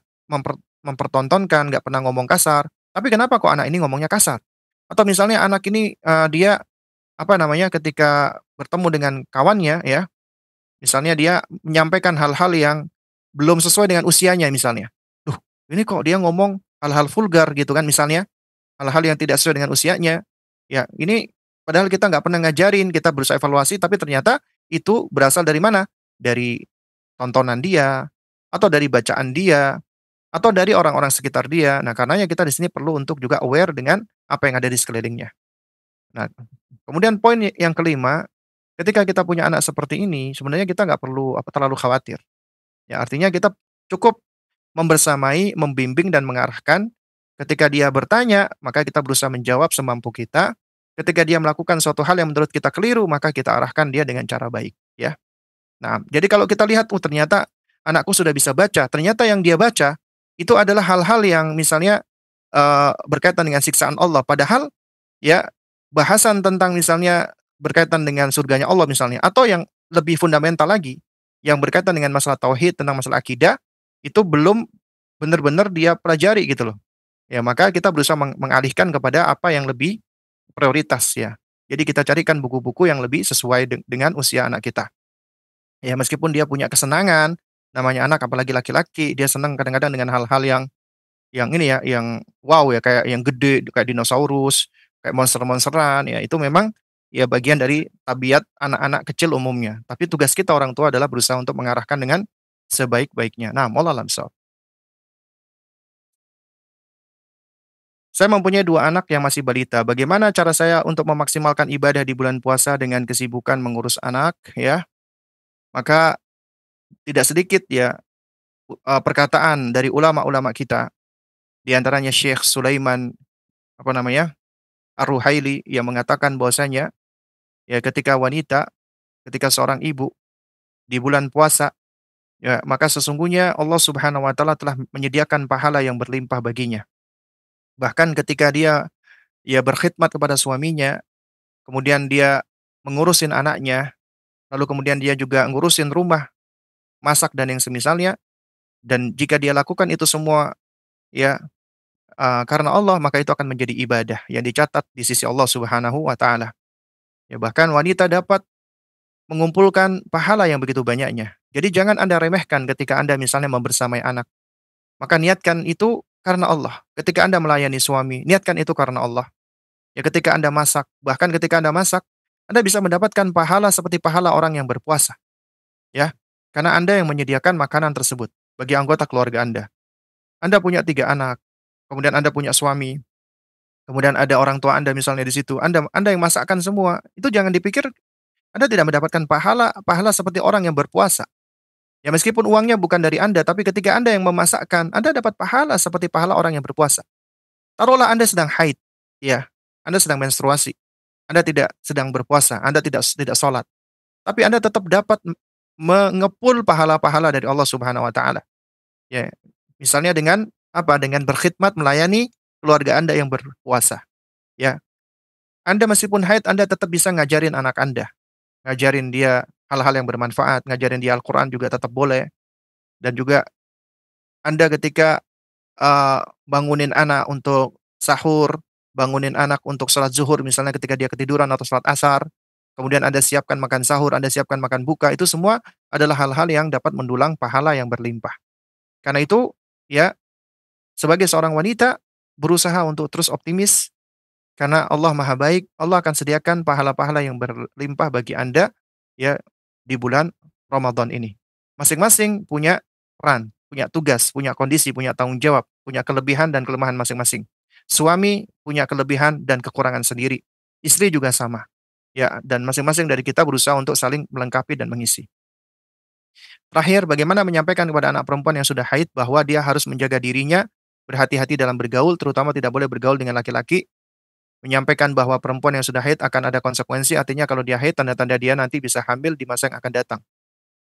mempertontonkan, nggak pernah ngomong kasar, tapi kenapa kok anak ini ngomongnya kasar? Atau misalnya anak ini, dia, ketika bertemu dengan kawannya ya, misalnya dia menyampaikan hal-hal yang belum sesuai dengan usianya misalnya. "Duh, ini kok dia ngomong hal-hal vulgar," gitu kan misalnya, hal-hal yang tidak sesuai dengan usianya. Ya, ini padahal kita nggak pernah ngajarin, kita berusaha evaluasi, tapi ternyata itu berasal dari mana? Dari tontonan dia, atau dari bacaan dia, atau dari orang-orang sekitar dia. Nah, karenanya kita di sini perlu untuk juga aware dengan apa yang ada di sekelilingnya. Nah, kemudian poin yang kelima, ketika kita punya anak seperti ini, sebenarnya kita nggak perlu terlalu khawatir. Ya, artinya kita cukup membersamai, membimbing dan mengarahkan. Ketika dia bertanya, maka kita berusaha menjawab semampu kita. Ketika dia melakukan suatu hal yang menurut kita keliru, maka kita arahkan dia dengan cara baik, ya. Nah, jadi kalau kita lihat, ternyata anakku sudah bisa baca, ternyata yang dia baca itu adalah hal-hal yang misalnya, berkaitan dengan siksaan Allah. Padahal, ya, bahasan tentang misalnya berkaitan dengan surganya Allah misalnya, atau yang lebih fundamental lagi, yang berkaitan dengan masalah tauhid, tentang masalah akidah, itu belum benar-benar dia pelajari gitu loh. Ya maka kita berusaha mengalihkan kepada apa yang lebih prioritas ya. Jadi kita carikan buku-buku yang lebih sesuai dengan usia anak kita. Ya meskipun dia punya kesenangan, namanya anak apalagi laki-laki, dia senang kadang-kadang dengan hal-hal yang ini ya, yang wow ya, kayak yang gede, kayak dinosaurus, kayak monster-monsteran, ya itu memang ya bagian dari tabiat anak-anak kecil umumnya. Tapi tugas kita orang tua adalah berusaha untuk mengarahkan dengan sebaik-baiknya. Nah, wallahu a'lam bishawab. Saya mempunyai 2 anak yang masih balita. Bagaimana cara saya untuk memaksimalkan ibadah di bulan puasa dengan kesibukan mengurus anak, ya? Maka tidak sedikit ya, perkataan dari ulama-ulama kita, di antaranya Syekh Sulaiman, Ar-Ruhaili yang mengatakan bahwasanya, ya ketika seorang ibu di bulan puasa, ya maka sesungguhnya Allah Subhanahu wa taala telah menyediakan pahala yang berlimpah baginya. Bahkan ketika dia berkhidmat kepada suaminya, kemudian dia mengurusin anaknya, lalu kemudian dia juga ngurusin rumah, masak dan yang semisalnya, dan jika dia lakukan itu semua ya karena Allah, maka itu akan menjadi ibadah yang dicatat di sisi Allah Subhanahu wa taala. Ya bahkan wanita dapat mengumpulkan pahala yang begitu banyaknya. Jadi jangan Anda remehkan ketika Anda misalnya membersamai anak. Maka niatkan itu karena Allah. Ketika Anda melayani suami, niatkan itu karena Allah. Ya ketika Anda masak, bahkan ketika Anda masak, Anda bisa mendapatkan pahala seperti pahala orang yang berpuasa, ya. Karena Anda yang menyediakan makanan tersebut bagi anggota keluarga Anda. Anda punya 3 anak, kemudian Anda punya suami, kemudian ada orang tua Anda misalnya di situ, Anda yang masakkan semua. Itu jangan dipikir Anda tidak mendapatkan pahala pahala seperti orang yang berpuasa. Ya meskipun uangnya bukan dari Anda, tapi ketika Anda yang memasakkan, Anda dapat pahala seperti pahala orang yang berpuasa. Taruhlah Anda sedang haid, ya, Anda sedang menstruasi, Anda tidak sedang berpuasa, Anda tidak sholat, tapi Anda tetap dapat mengepul pahala-pahala dari Allah Subhanahu wa taala. Ya, misalnya dengan apa? Dengan berkhidmat melayani keluarga Anda yang berpuasa, ya. Anda meskipun haid, Anda tetap bisa ngajarin anak Anda, ngajarin dia hal-hal yang bermanfaat, ngajarin dia Al-Qur'an juga tetap boleh, dan juga Anda ketika bangunin anak untuk sahur, bangunin anak untuk sholat zuhur misalnya ketika dia ketiduran atau sholat asar, kemudian Anda siapkan makan sahur, Anda siapkan makan buka, itu semua adalah hal-hal yang dapat mendulang pahala yang berlimpah. Karena itu, ya, sebagai seorang wanita, berusaha untuk terus optimis, karena Allah Maha Baik, Allah akan sediakan pahala-pahala yang berlimpah bagi Anda, ya, di bulan Ramadan ini. Masing-masing punya peran, punya tugas, punya kondisi, punya tanggung jawab, punya kelebihan dan kelemahan masing-masing. Suami punya kelebihan dan kekurangan sendiri. Istri juga sama. Ya, dan masing-masing dari kita berusaha untuk saling melengkapi dan mengisi. Terakhir, bagaimana menyampaikan kepada anak perempuan yang sudah haid bahwa dia harus menjaga dirinya, berhati-hati dalam bergaul, terutama tidak boleh bergaul dengan laki-laki, menyampaikan bahwa perempuan yang sudah haid akan ada konsekuensi, artinya kalau dia haid, tanda-tanda dia nanti bisa hamil di masa yang akan datang.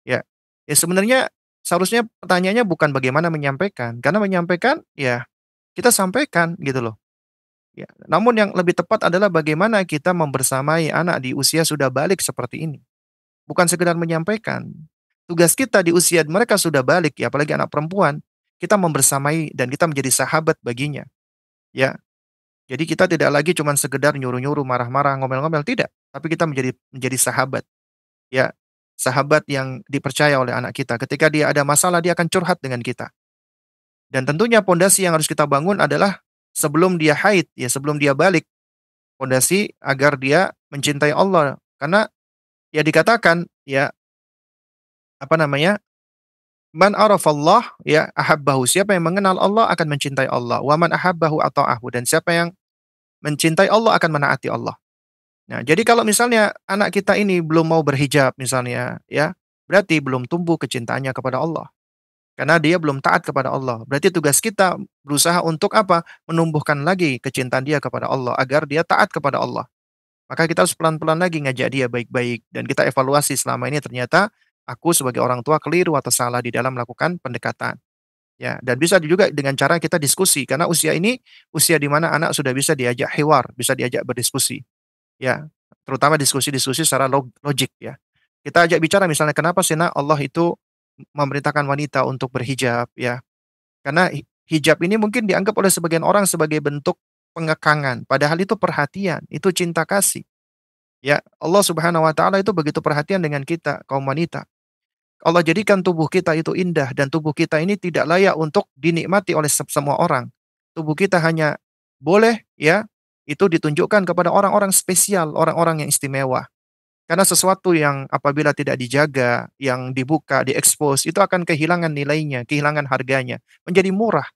Ya. Ya sebenarnya seharusnya pertanyaannya bukan bagaimana menyampaikan, karena menyampaikan ya kita sampaikan gitu loh. Ya. Namun yang lebih tepat adalah bagaimana kita membersamai anak di usia sudah balik seperti ini. Bukan sekedar menyampaikan. Tugas kita di usia mereka sudah balik ya, apalagi anak perempuan, kita membersamai dan kita menjadi sahabat baginya. Ya. Jadi kita tidak lagi cuma sekedar nyuruh-nyuruh, marah-marah, ngomel-ngomel, tidak. Tapi kita menjadi sahabat. Ya, sahabat yang dipercaya oleh anak kita. Ketika dia ada masalah, dia akan curhat dengan kita. Dan tentunya pondasi yang harus kita bangun adalah sebelum dia haid, ya sebelum dia balik. Pondasi agar dia mencintai Allah. Karena ya dikatakan, ya apa namanya, man arafallah ya ahabbahu. Siapa yang mengenal Allah akan mencintai Allah. Wa man ahabbahu ata'ahu. Dan siapa yang mencintai Allah akan menaati Allah. Nah, jadi kalau misalnya anak kita ini belum mau berhijab misalnya, ya, berarti belum tumbuh kecintaannya kepada Allah. Karena dia belum taat kepada Allah. Berarti tugas kita berusaha untuk apa? Menumbuhkan lagi kecintaan dia kepada Allah agar dia taat kepada Allah. Maka kita harus pelan-pelan lagi ngajak dia baik-baik dan kita evaluasi selama ini ternyata aku sebagai orang tua keliru atau salah di dalam melakukan pendekatan. Ya, dan bisa juga dengan cara kita diskusi karena usia ini usia di mana anak sudah bisa diajak hiwar, bisa diajak berdiskusi. Ya, terutama diskusi-diskusi secara logik ya. Kita ajak bicara misalnya kenapa sih Nak Allah itu memerintahkan wanita untuk berhijab ya. Karena hijab ini mungkin dianggap oleh sebagian orang sebagai bentuk pengekangan, padahal itu perhatian, itu cinta kasih. Ya, Allah Subhanahu wa taala itu begitu perhatian dengan kita kaum wanita. Allah jadikan tubuh kita itu indah dan tubuh kita ini tidak layak untuk dinikmati oleh semua orang. Tubuh kita hanya boleh ya itu ditunjukkan kepada orang-orang spesial, orang-orang yang istimewa. Karena sesuatu yang apabila tidak dijaga, yang dibuka, diekspos, itu akan kehilangan nilainya, kehilangan harganya, menjadi murah.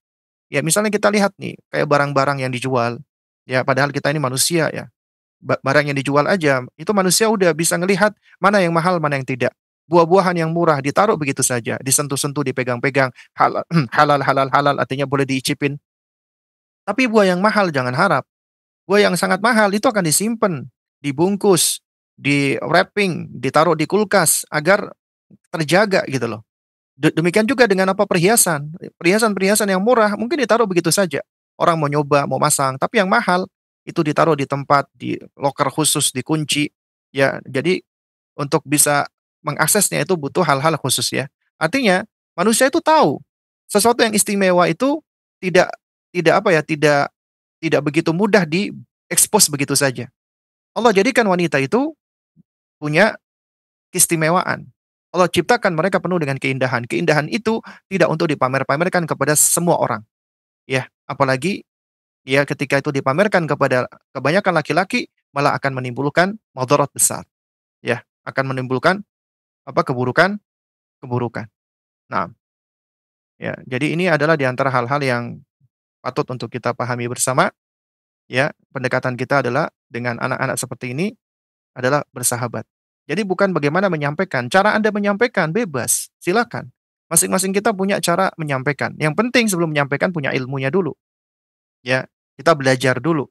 Ya, misalnya kita lihat nih, kayak barang-barang yang dijual, ya padahal kita ini manusia ya. Barang yang dijual aja, itu manusia udah bisa ngelihat mana yang mahal, mana yang tidak. Buah-buahan yang murah ditaruh begitu saja, disentuh-sentuh, dipegang-pegang, halal, halal, halal, halal, artinya boleh diicipin. Tapi buah yang mahal jangan harap. Buah yang sangat mahal itu akan disimpan, dibungkus, di-wrapping, ditaruh di kulkas agar terjaga gitu loh. Demikian juga dengan apa perhiasan. Perhiasan-perhiasan yang murah mungkin ditaruh begitu saja. Orang mau nyoba, mau masang, tapi yang mahal itu ditaruh di tempat, di loker khusus, dikunci. Ya, jadi untuk bisa mengaksesnya itu butuh hal-hal khusus ya. Artinya manusia itu tahu sesuatu yang istimewa itu tidak tidak apa ya, tidak begitu mudah diekspos begitu saja. Allah jadikan wanita itu punya keistimewaan. Allah ciptakan mereka penuh dengan keindahan. Keindahan itu tidak untuk dipamer-pamerkan kepada semua orang, ya. Apalagi ya ketika itu dipamerkan kepada kebanyakan laki-laki, malah akan menimbulkan madarat besar, ya. Akan menimbulkan apa, keburukan. Nah, ya, jadi ini adalah di antara hal-hal yang patut untuk kita pahami bersama, ya. Pendekatan kita adalah dengan anak-anak seperti ini adalah bersahabat. Jadi bukan bagaimana menyampaikan, cara Anda menyampaikan bebas, silakan. Masing-masing kita punya cara menyampaikan. Yang penting sebelum menyampaikan punya ilmunya dulu, ya. Kita belajar dulu.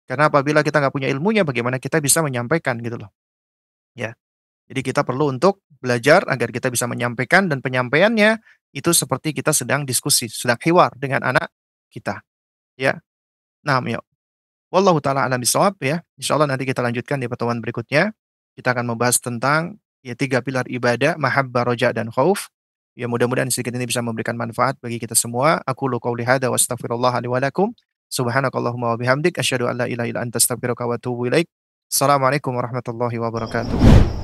Karena apabila kita nggak punya ilmunya, bagaimana kita bisa menyampaikan gitu loh, ya. Jadi kita perlu untuk belajar agar kita bisa menyampaikan dan penyampaiannya itu seperti kita sedang diskusi, sedang hiwar dengan anak kita, ya. Nah, ya. Wallahu taala alam bisawab ya. Insyaallah nanti kita lanjutkan di pertemuan berikutnya. Kita akan membahas tentang ya 3 pilar ibadah, mahabbah, roja, dan khauf. Ya mudah-mudahan sedikit ini bisa memberikan manfaat bagi kita semua. Aku qouli hadza wa astaghfirullah li wa lakum. Subhanakallahumma wa bihamdik asyhadu an la ilaha illa anta astaghfiruka wa atubu ilaik. Assalamualaikum warahmatullahi wabarakatuh.